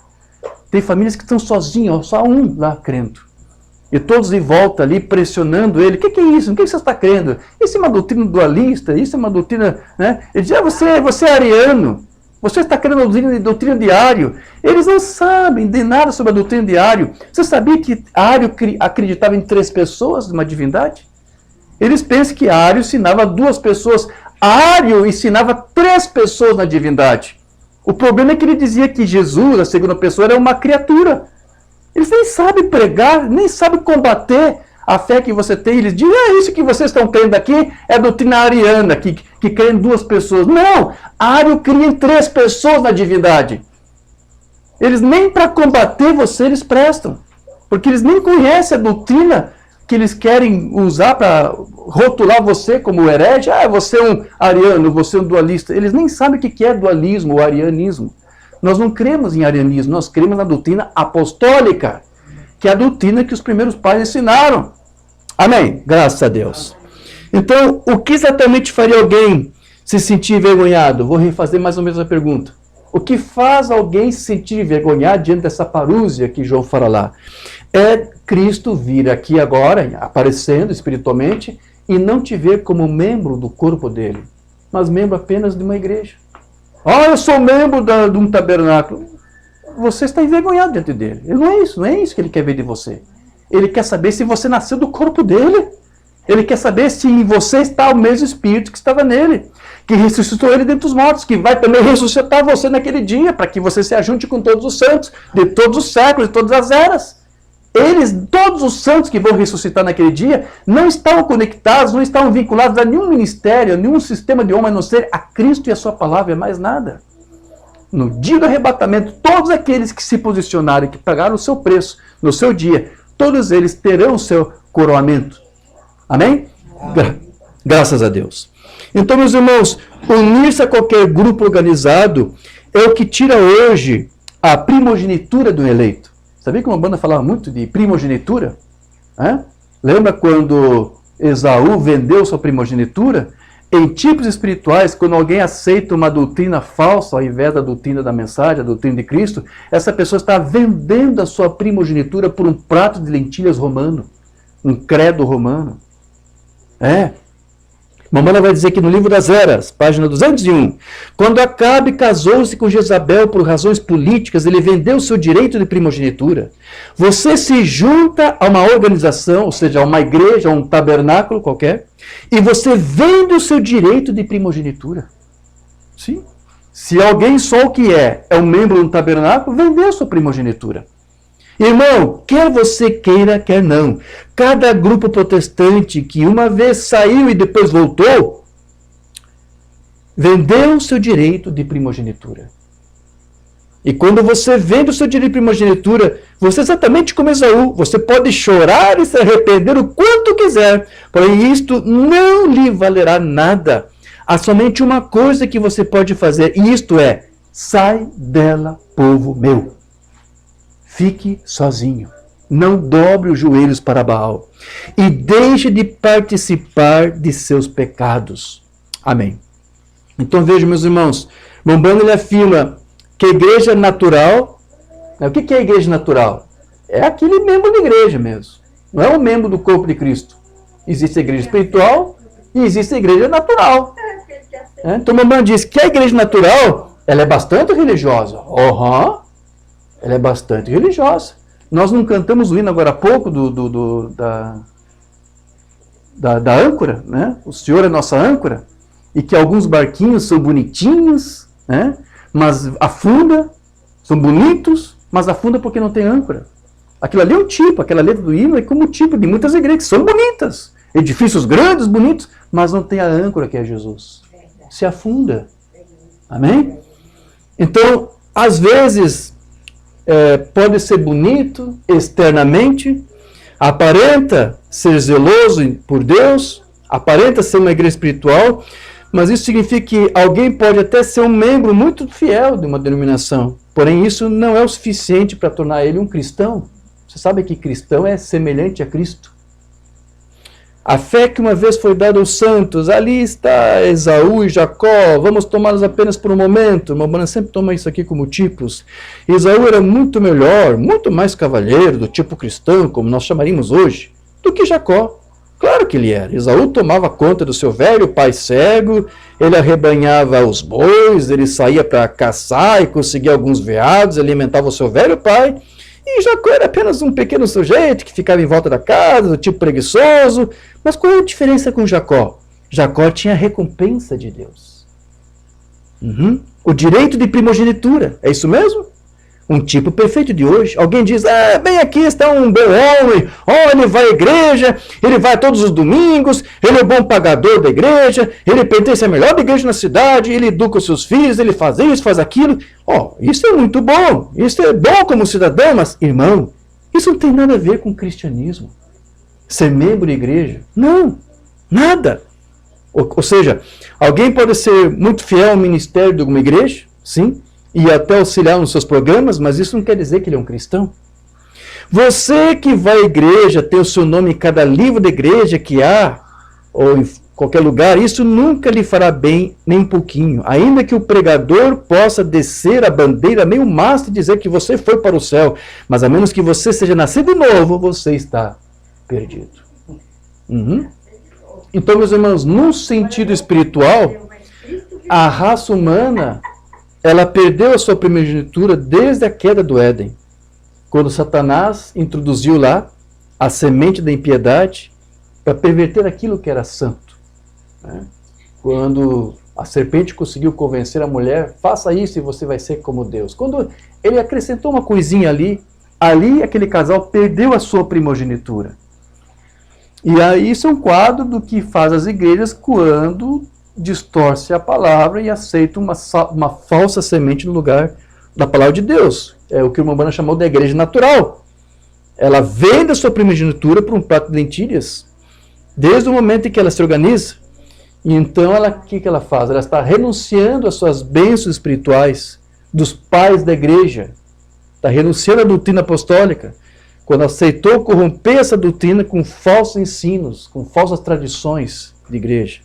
Tem famílias que estão sozinhos, só um lá crendo. E todos em volta ali pressionando ele. O que é isso? O que você está crendo? Isso é uma doutrina dualista, isso é uma doutrina... Né? Ele diz, você é ariano, você está crendo na doutrina de Ário. Eles não sabem de nada sobre a doutrina de Ário. Você sabia que Ário acreditava em 3 pessoas, numa divindade? Eles pensam que Ário ensinava 2 pessoas. Ário ensinava 3 pessoas na divindade. O problema é que ele dizia que Jesus, a segunda pessoa, era uma criatura. Eles nem sabem pregar, nem sabem combater a fé que você tem. Eles dizem, isso que vocês estão crendo aqui é a doutrina ariana, que crê em 2 pessoas. Não, Ário cria em 3 pessoas na divindade. Eles nem para combater você eles prestam. Porque eles nem conhecem a doutrina que eles querem usar para rotular você como herege. Você é um ariano, você é um dualista. Eles nem sabem o que é dualismo ou arianismo. Nós não cremos em arianismo, nós cremos na doutrina apostólica, que é a doutrina que os primeiros pais ensinaram. Amém? Graças a Deus. Então, o que exatamente faria alguém se sentir envergonhado? Vou refazer mais ou menos a pergunta. O que faz alguém se sentir envergonhado diante dessa parúzia que João fala lá? É Cristo vir aqui agora, aparecendo espiritualmente, e não te ver como membro do corpo dele, mas membro apenas de uma igreja. Eu sou membro de um tabernáculo. Você está envergonhado diante dele. Não é isso que ele quer ver de você. Ele quer saber se você nasceu do corpo dele. Ele quer saber se em você está o mesmo Espírito que estava nele, que ressuscitou ele dentre os mortos, que vai também ressuscitar você naquele dia, para que você se ajunte com todos os santos, de todos os séculos, de todas as eras. Todos os santos que vão ressuscitar naquele dia, não estão conectados, não estão vinculados a nenhum ministério, a nenhum sistema de homem, a não ser a Cristo e a sua palavra, é mais nada. No dia do arrebatamento, todos aqueles que se posicionarem, que pagaram o seu preço no seu dia, todos eles terão o seu coroamento. Amém? Graças a Deus. Então, meus irmãos, unir-se a qualquer grupo organizado é o que tira hoje a primogenitura do eleito. Sabia que uma banda falava muito de primogenitura? Lembra quando Esaú vendeu sua primogenitura? Em tipos espirituais, quando alguém aceita uma doutrina falsa ao invés da doutrina da mensagem, a doutrina de Cristo, essa pessoa está vendendo a sua primogenitura por um prato de lentilhas romano, um credo romano. Mamãe vai dizer que no livro das Eras, página 201, quando Acabe casou-se com Jezabel por razões políticas, ele vendeu seu direito de primogenitura. Você se junta a uma organização, ou seja, a uma igreja, a um tabernáculo qualquer, e você vende o seu direito de primogenitura. Sim. Se alguém só o que é um membro de um tabernáculo, vendeu sua primogenitura. Irmão, quer você queira, quer não, cada grupo protestante que uma vez saiu e depois voltou, vendeu o seu direito de primogenitura. E quando você vende o seu direito de primogenitura, você exatamente como Esaú, você pode chorar e se arrepender o quanto quiser, porém isto não lhe valerá nada. Há somente uma coisa que você pode fazer, e isto é, sai dela, povo meu. Fique sozinho. Não dobre os joelhos para Baal. E deixe de participar de seus pecados. Amém. Então veja, meus irmãos, Bombano ele afirma que a igreja natural, o que é a igreja natural? É aquele membro da igreja mesmo, não é um membro do corpo de Cristo. Existe a igreja espiritual e existe a igreja natural. Então Bombano diz que a igreja natural, ela é bastante religiosa. Ela é bastante religiosa. Nós não cantamos o hino agora há pouco da âncora, né? O Senhor é nossa âncora, e que alguns barquinhos são bonitinhos, né? Mas afunda, são bonitos, mas afunda porque não tem âncora. Aquilo ali é um tipo, aquela letra do hino é como o tipo de muitas igrejas que são bonitas, edifícios grandes, bonitos, mas não tem a âncora que é Jesus. Se afunda. Amém? Então, às vezes, pode ser bonito externamente, aparenta ser zeloso por Deus, aparenta ser uma igreja espiritual, mas isso significa que alguém pode até ser um membro muito fiel de uma denominação, porém isso não é o suficiente para tornar ele um cristão. Você sabe que cristão é semelhante a Cristo. A fé que uma vez foi dada aos santos, ali está Esaú e Jacó, vamos tomá-los apenas por um momento. O Bombano sempre toma isso aqui como tipos. Esaú era muito melhor, muito mais cavalheiro, do tipo cristão, como nós chamaríamos hoje, do que Jacó. Claro que ele era. Esaú tomava conta do seu velho pai cego, ele arrebanhava os bois, ele saía para caçar e conseguia alguns veados, alimentava o seu velho pai. E Jacó era apenas um pequeno sujeito que ficava em volta da casa, do tipo preguiçoso. Mas qual é a diferença com Jacó? Jacó tinha a recompensa de Deus. O direito de primogenitura, é isso mesmo? Um tipo perfeito de hoje. Alguém diz, bem aqui está um bom homem, ele vai à igreja, ele vai todos os domingos, ele é o bom pagador da igreja, ele pertence à melhor igreja na cidade, ele educa os seus filhos, ele faz isso, faz aquilo. Isso é muito bom, isso é bom como cidadão, mas, irmão, isso não tem nada a ver com o cristianismo. Ser membro da igreja? Não, nada. Ou seja, alguém pode ser muito fiel ao ministério de alguma igreja, sim, e até auxiliar nos seus programas, mas isso não quer dizer que ele é um cristão. Você que vai à igreja, tem o seu nome em cada livro da igreja que há, ou em qualquer lugar, isso nunca lhe fará bem nem um pouquinho. Ainda que o pregador possa descer a bandeira meio mastro e dizer que você foi para o céu, mas a menos que você seja nascido de novo, você está perdido. Então, meus irmãos, num sentido espiritual, a raça humana, ela perdeu a sua primogenitura desde a queda do Éden, quando Satanás introduziu lá a semente da impiedade para perverter aquilo que era santo. Quando a serpente conseguiu convencer a mulher, faça isso e você vai ser como Deus. Quando ele acrescentou uma coisinha ali aquele casal perdeu a sua primogenitura. E aí isso é um quadro do que faz as igrejas quando distorce a palavra e aceita uma falsa semente no lugar da palavra de Deus. É o que o Bombano chamou de igreja natural. Ela vende a sua primogenitura por um prato de lentilhas, desde o momento em que ela se organiza. E então, o que ela faz? Ela está renunciando às suas bênçãos espirituais dos pais da igreja. Está renunciando à doutrina apostólica. Quando aceitou corromper essa doutrina com falsos ensinos, com falsas tradições de igreja.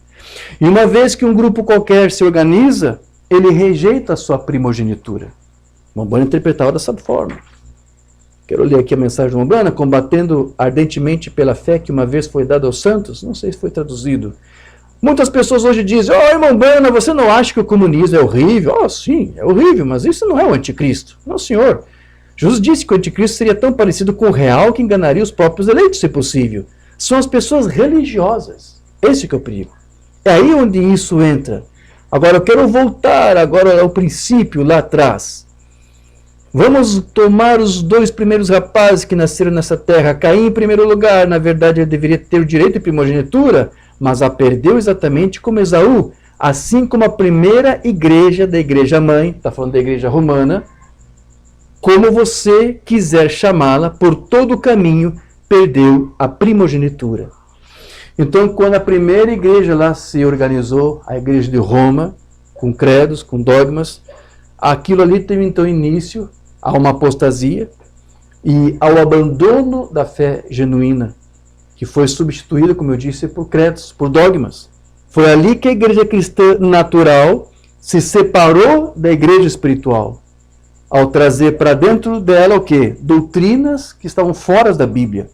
E uma vez que um grupo qualquer se organiza, ele rejeita a sua primogenitura. Bombano interpretava dessa forma. Quero ler aqui a mensagem de Bombano, combatendo ardentemente pela fé que uma vez foi dada aos santos. Não sei se foi traduzido. Muitas pessoas hoje dizem, irmão Bombano, você não acha que o comunismo é horrível? Sim, é horrível, mas isso não é o anticristo. Não, senhor. Jesus disse que o anticristo seria tão parecido com o real que enganaria os próprios eleitos, se possível. São as pessoas religiosas. Esse que é o perigo. É aí onde isso entra. Agora eu quero voltar agora ao princípio lá atrás. Vamos tomar os 2 primeiros rapazes que nasceram nessa terra. Caim em primeiro lugar, na verdade ele deveria ter o direito de primogenitura, mas a perdeu exatamente como Esaú, assim como a primeira igreja da igreja mãe, está falando da igreja romana, como você quiser chamá-la, por todo o caminho perdeu a primogenitura. Então, quando a primeira igreja lá se organizou, a igreja de Roma, com credos, com dogmas, aquilo ali teve então início a uma apostasia e ao abandono da fé genuína, que foi substituída, como eu disse, por credos, por dogmas. Foi ali que a igreja cristã natural se separou da igreja espiritual, ao trazer para dentro dela o quê? Doutrinas que estavam fora da Bíblia.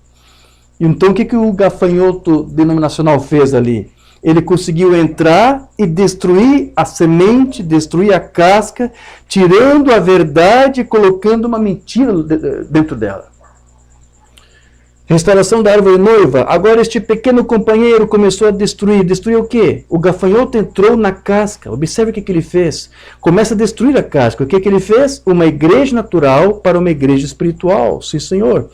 Então o que o gafanhoto denominacional fez ali? Ele conseguiu entrar e destruir a semente, destruir a casca, tirando a verdade e colocando uma mentira dentro dela. Restauração da árvore noiva. Agora este pequeno companheiro começou a destruir. Destruir o quê? O gafanhoto entrou na casca. Observe o que ele fez. Começa a destruir a casca. O que ele fez? Uma igreja natural para uma igreja espiritual. Sim, Senhor.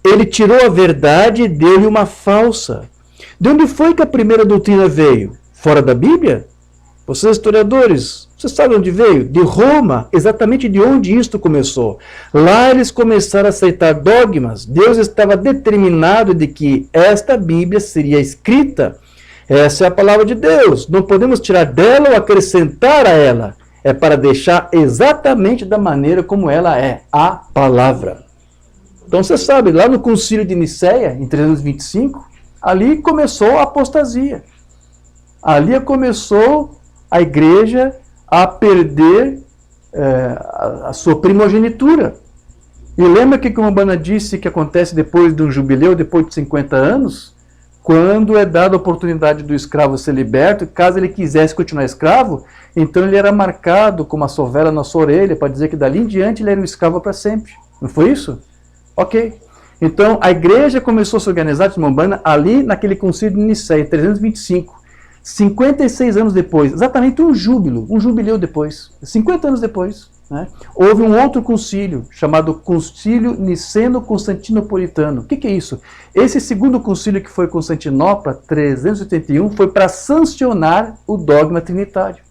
Ele tirou a verdade e deu-lhe uma falsa. De onde foi que a primeira doutrina veio? Fora da Bíblia? Vocês historiadores, vocês sabem onde veio? De Roma, exatamente de onde isto começou. Lá eles começaram a aceitar dogmas. Deus estava determinado de que esta Bíblia seria escrita. Essa é a palavra de Deus. Não podemos tirar dela ou acrescentar a ela. É para deixar exatamente da maneira como ela é, a palavra. Então você sabe, lá no concílio de Nicéia, em 325, ali começou a apostasia. Ali começou a igreja a perder a sua primogenitura. E lembra que a Umbanda disse que acontece depois de um jubileu, depois de 50 anos? Quando é dada a oportunidade do escravo ser liberto, caso ele quisesse continuar escravo, então ele era marcado com uma sovela na sua orelha, para dizer que dali em diante ele era um escravo para sempre. Não foi isso? Ok. Então a igreja começou a se organizar de Umbanda ali naquele concílio de Nicéia, 325. 56 anos depois, exatamente um jubileu depois, 50 anos depois, né, houve um outro concílio, chamado Concílio Niceno-Constantinopolitano. O que é isso? Esse segundo concílio, que foi Constantinopla, 381, foi para sancionar o dogma trinitário.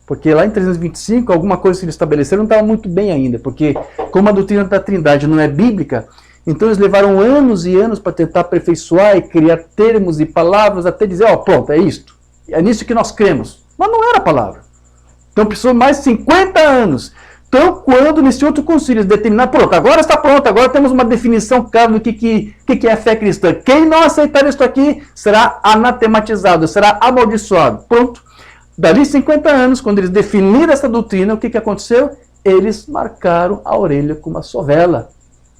Porque lá em 325, alguma coisa que eles estabeleceram não estava muito bem ainda, porque como a doutrina da Trindade não é bíblica, então eles levaram anos e anos para tentar aperfeiçoar e criar termos e palavras, até dizer, ó, pronto, é isto. É nisso que nós cremos. Mas não era a palavra. Então precisou mais de 50 anos. Então, quando nesse outro concílio eles determinaram, pronto, agora está pronto, agora temos uma definição clara do que é a fé cristã. Quem não aceitar isso aqui será anatematizado, será amaldiçoado. Pronto. Dali 50 anos, quando eles definiram essa doutrina, o que aconteceu? Eles marcaram a orelha com uma sovela.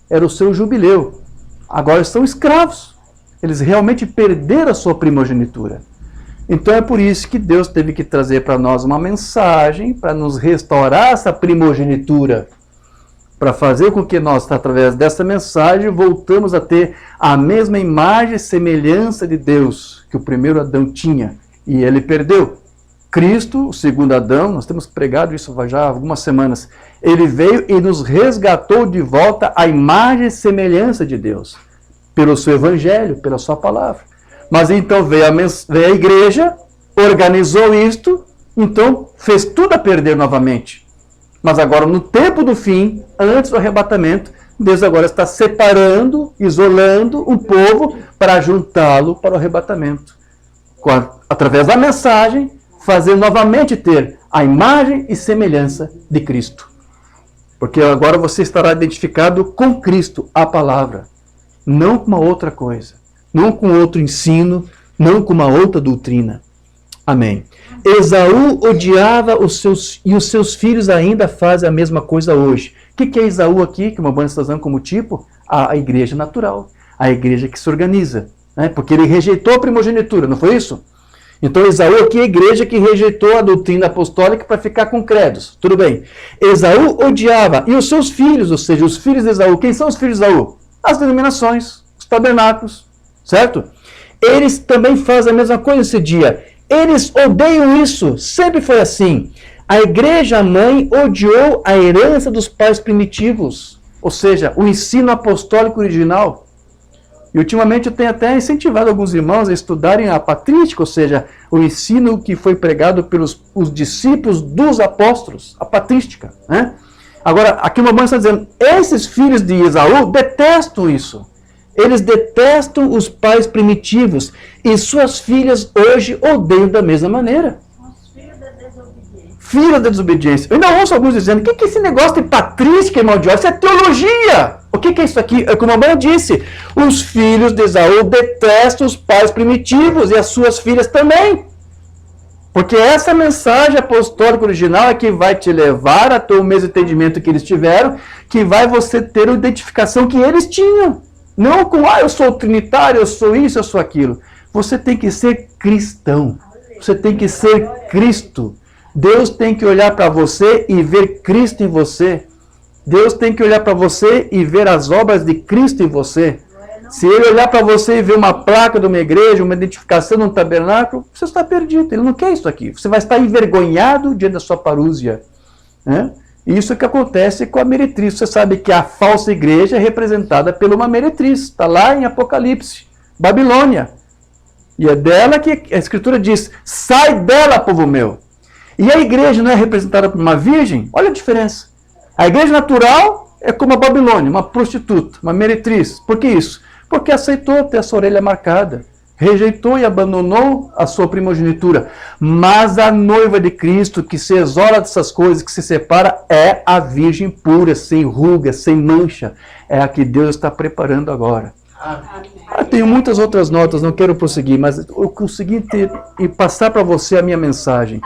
Era o seu jubileu. Agora são escravos. Eles realmente perderam a sua primogenitura. Então é por isso que Deus teve que trazer para nós uma mensagem para nos restaurar essa primogenitura, para fazer com que nós, através dessa mensagem, voltamos a ter a mesma imagem e semelhança de Deus que o primeiro Adão tinha, e ele perdeu. Cristo, o segundo Adão, nós temos pregado isso já há algumas semanas, ele veio e nos resgatou de volta a imagem e semelhança de Deus, pelo seu evangelho, pela sua palavra. Mas então veio a igreja, organizou isto, então fez tudo a perder novamente. Mas agora, no tempo do fim, antes do arrebatamento, Deus agora está separando, isolando um povo para juntá-lo para o arrebatamento. Através da mensagem, fazer novamente ter a imagem e semelhança de Cristo. Porque agora você estará identificado com Cristo, a palavra, não com uma outra coisa. Não com outro ensino, não com uma outra doutrina. Amém. Esaú odiava os seus filhos ainda fazem a mesma coisa hoje. O que é Esaú aqui, que uma banda está usando como tipo? A igreja natural, a igreja que se organiza. Né? Porque ele rejeitou a primogenitura, não foi isso? Então Esaú aqui é a igreja que rejeitou a doutrina apostólica para ficar com credos. Tudo bem. Esaú odiava, e os seus filhos, ou seja, os filhos de Esaú, quem são os filhos de Esaú? As denominações, os tabernáculos. Certo? Eles também fazem a mesma coisa esse dia. Eles odeiam isso. Sempre foi assim. A igreja mãe odiou a herança dos pais primitivos. Ou seja, o ensino apostólico original. E ultimamente eu tenho até incentivado alguns irmãos a estudarem a patrística, ou seja, o ensino que foi pregado pelos os discípulos dos apóstolos. A patrística. Né? Agora, aqui uma mãe está dizendo, esses filhos de Esaú detestam isso. Eles detestam os pais primitivos e suas filhas hoje odeiam da mesma maneira. Os filhos da desobediência. Filhos da desobediência. Eu ainda ouço alguns dizendo, o que é esse negócio de patrística, irmão de Isso é teologia. O que é isso aqui? É como a mãe disse, os filhos de Esaú detestam os pais primitivos e as suas filhas também. Porque essa mensagem apostólica original é que vai te levar a ter o mesmo entendimento que eles tiveram, que vai você ter a identificação que eles tinham. Não com, eu sou trinitário, eu sou isso, eu sou aquilo. Você tem que ser cristão. Você tem que ser Cristo. Deus tem que olhar para você e ver Cristo em você. Deus tem que olhar para você e ver as obras de Cristo em você. Se ele olhar para você e ver uma placa de uma igreja, uma identificação de um tabernáculo, você está perdido. Ele não quer isso aqui. Você vai estar envergonhado diante da sua parúzia. Né? Isso que acontece com a meretriz. Você sabe que a falsa igreja é representada por uma meretriz. Está lá em Apocalipse, Babilônia. E é dela que a Escritura diz, sai dela, povo meu. E a igreja não é representada por uma virgem? Olha a diferença. A igreja natural é como a Babilônia, uma prostituta, uma meretriz. Por que isso? Porque aceitou ter essa orelha marcada. Rejeitou e abandonou a sua primogenitura. Mas a noiva de Cristo, que se isola dessas coisas, que se separa, é a virgem pura, sem ruga, sem mancha. É a que Deus está preparando agora. Tenho muitas outras notas, não quero prosseguir, mas eu consegui e passar para você a minha mensagem.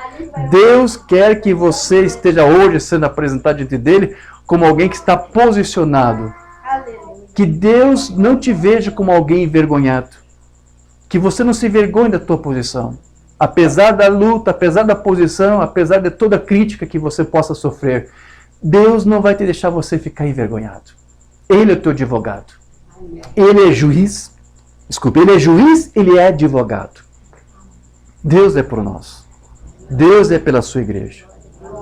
Deus quer que você esteja hoje sendo apresentado diante dele como alguém que está posicionado. Que Deus não te veja como alguém envergonhado. Que você não se envergonhe da tua posição. Apesar da luta, apesar da posição, apesar de toda a crítica que você possa sofrer, Deus não vai te deixar você ficar envergonhado. Ele é o teu advogado. Ele é juiz. Desculpe, ele é juiz, ele é advogado. Deus é por nós. Deus é pela sua igreja.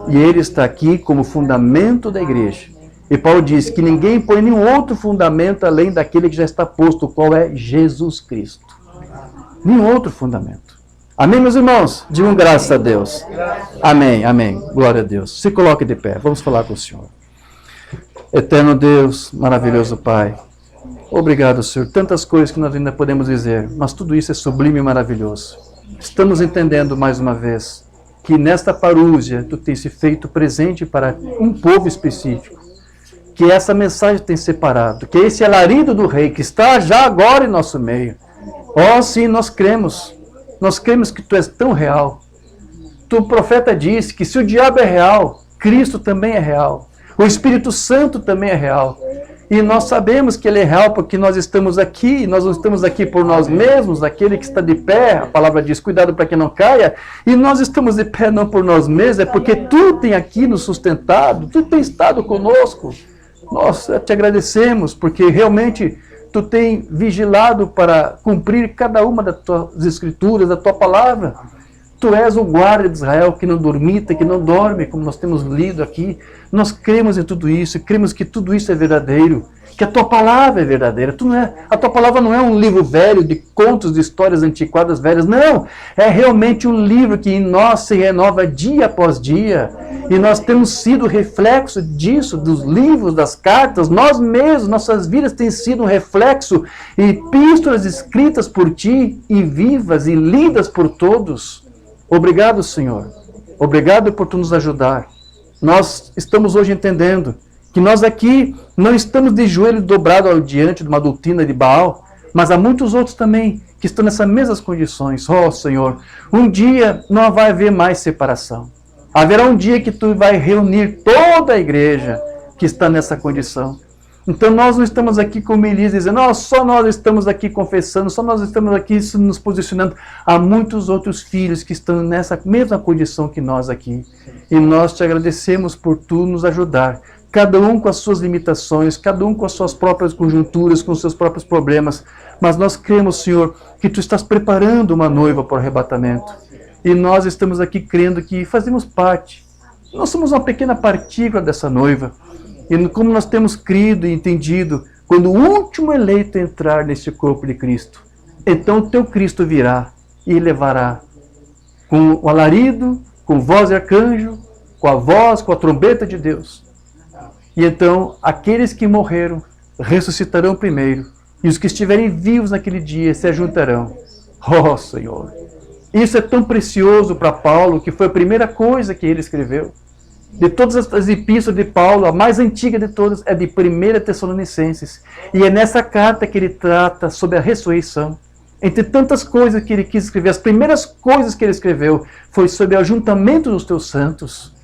E ele está aqui como fundamento da igreja. E Paulo diz que ninguém põe nenhum outro fundamento além daquele que já está posto, o qual é Jesus Cristo. Nenhum outro fundamento. Amém, meus irmãos? Digam graças a Deus. Amém, amém. Glória a Deus. Se coloque de pé. Vamos falar com o Senhor. Eterno Deus, maravilhoso Pai. Obrigado, Senhor. Tantas coisas que nós ainda podemos dizer, mas tudo isso é sublime e maravilhoso. Estamos entendendo mais uma vez que nesta parúzia Tu tens se feito presente para um povo específico. Que essa mensagem tem separado, que esse alarido do Rei, que está já agora em nosso meio. Oh, sim, nós cremos que Tu és tão real. O profeta disse que se o diabo é real, Cristo também é real. O Espírito Santo também é real. E nós sabemos que Ele é real porque nós estamos aqui, nós não estamos aqui por nós mesmos, aquele que está de pé, a palavra diz, cuidado para que não caia, e nós estamos de pé não por nós mesmos, é porque Tu tem aqui nos sustentado, Tu tem estado conosco. Nós te agradecemos porque realmente Tu tem vigilado para cumprir cada uma das Tuas escrituras, da Tua palavra. Tu és o guarda de Israel que não dormita, que não dorme, como nós temos lido aqui. Nós cremos em tudo isso, cremos que tudo isso é verdadeiro, que a Tua palavra é verdadeira. A Tua palavra não é um livro velho de contos, de histórias antiquadas velhas, não. É realmente um livro que em nós se renova dia após dia. E nós temos sido reflexo disso, dos livros, das cartas. Nós mesmos, nossas vidas têm sido um reflexo, epístolas escritas por Ti, e vivas e lidas por todos. Obrigado, Senhor. Obrigado por Tu nos ajudar. Nós estamos hoje entendendo que nós aqui não estamos de joelho dobrado diante de uma doutrina de Baal, mas há muitos outros também que estão nessas mesmas condições. Oh, Senhor, um dia não vai haver mais separação. Haverá um dia que Tu vai reunir toda a igreja que está nessa condição. Então nós não estamos aqui como Elias dizendo, só nós estamos aqui confessando, só nós estamos aqui nos posicionando. Há muitos outros filhos que estão nessa mesma condição que nós aqui. E nós Te agradecemos por Tu nos ajudar. Cada um com as suas limitações, cada um com as suas próprias conjunturas, com os seus próprios problemas. Mas nós cremos, Senhor, que Tu estás preparando uma noiva para o arrebatamento. E nós estamos aqui crendo que fazemos parte. Nós somos uma pequena partícula dessa noiva. E como nós temos crido e entendido, quando o último eleito entrar neste corpo de Cristo, então o Teu Cristo virá e levará com o alarido, com voz de arcanjo, com a voz, com a trombeta de Deus. E então aqueles que morreram ressuscitarão primeiro, e os que estiverem vivos naquele dia se ajuntarão. Oh, Senhor! Isso é tão precioso para Paulo, que foi a primeira coisa que ele escreveu. De todas as epístolas de Paulo, a mais antiga de todas é de 1 Tessalonicenses. E é nessa carta que ele trata sobre a ressurreição. Entre tantas coisas que ele quis escrever, as primeiras coisas que ele escreveu foi sobre o ajuntamento dos teus santos.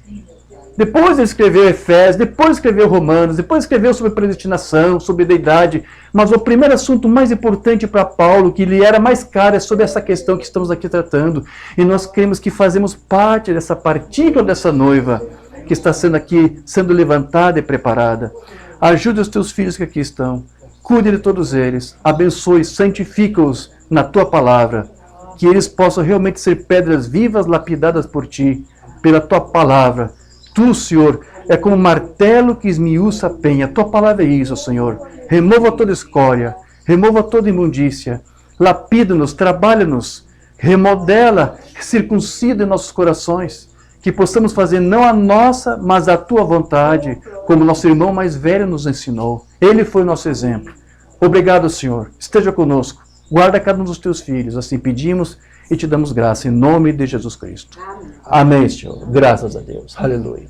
Depois ele escreveu Efésios, depois escreveu Romanos, depois escreveu sobre predestinação, sobre deidade. Mas o primeiro assunto mais importante para Paulo, que lhe era mais caro, é sobre essa questão que estamos aqui tratando. E nós cremos que fazemos parte dessa partícula dessa noiva que está sendo aqui, sendo levantada e preparada. Ajude os teus filhos que aqui estão. Cuide de todos eles. Abençoe, santifica-os na tua palavra. Que eles possam realmente ser pedras vivas lapidadas por ti, pela tua palavra. Tu, Senhor, é como um martelo que esmiuça a penha. Tua palavra é isso, Senhor. Remova toda escória, remova toda imundícia. Lapida-nos, trabalha-nos, remodela, circuncida em nossos corações. Que possamos fazer não a nossa, mas a tua vontade, como nosso irmão mais velho nos ensinou. Ele foi o nosso exemplo. Obrigado, Senhor. Esteja conosco. Guarda cada um dos teus filhos. Assim pedimos e te damos graça, em nome de Jesus Cristo. Amém, Senhor. Graças a Deus. Aleluia.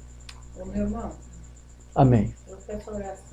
Meu irmão, Amém. eu peço oração.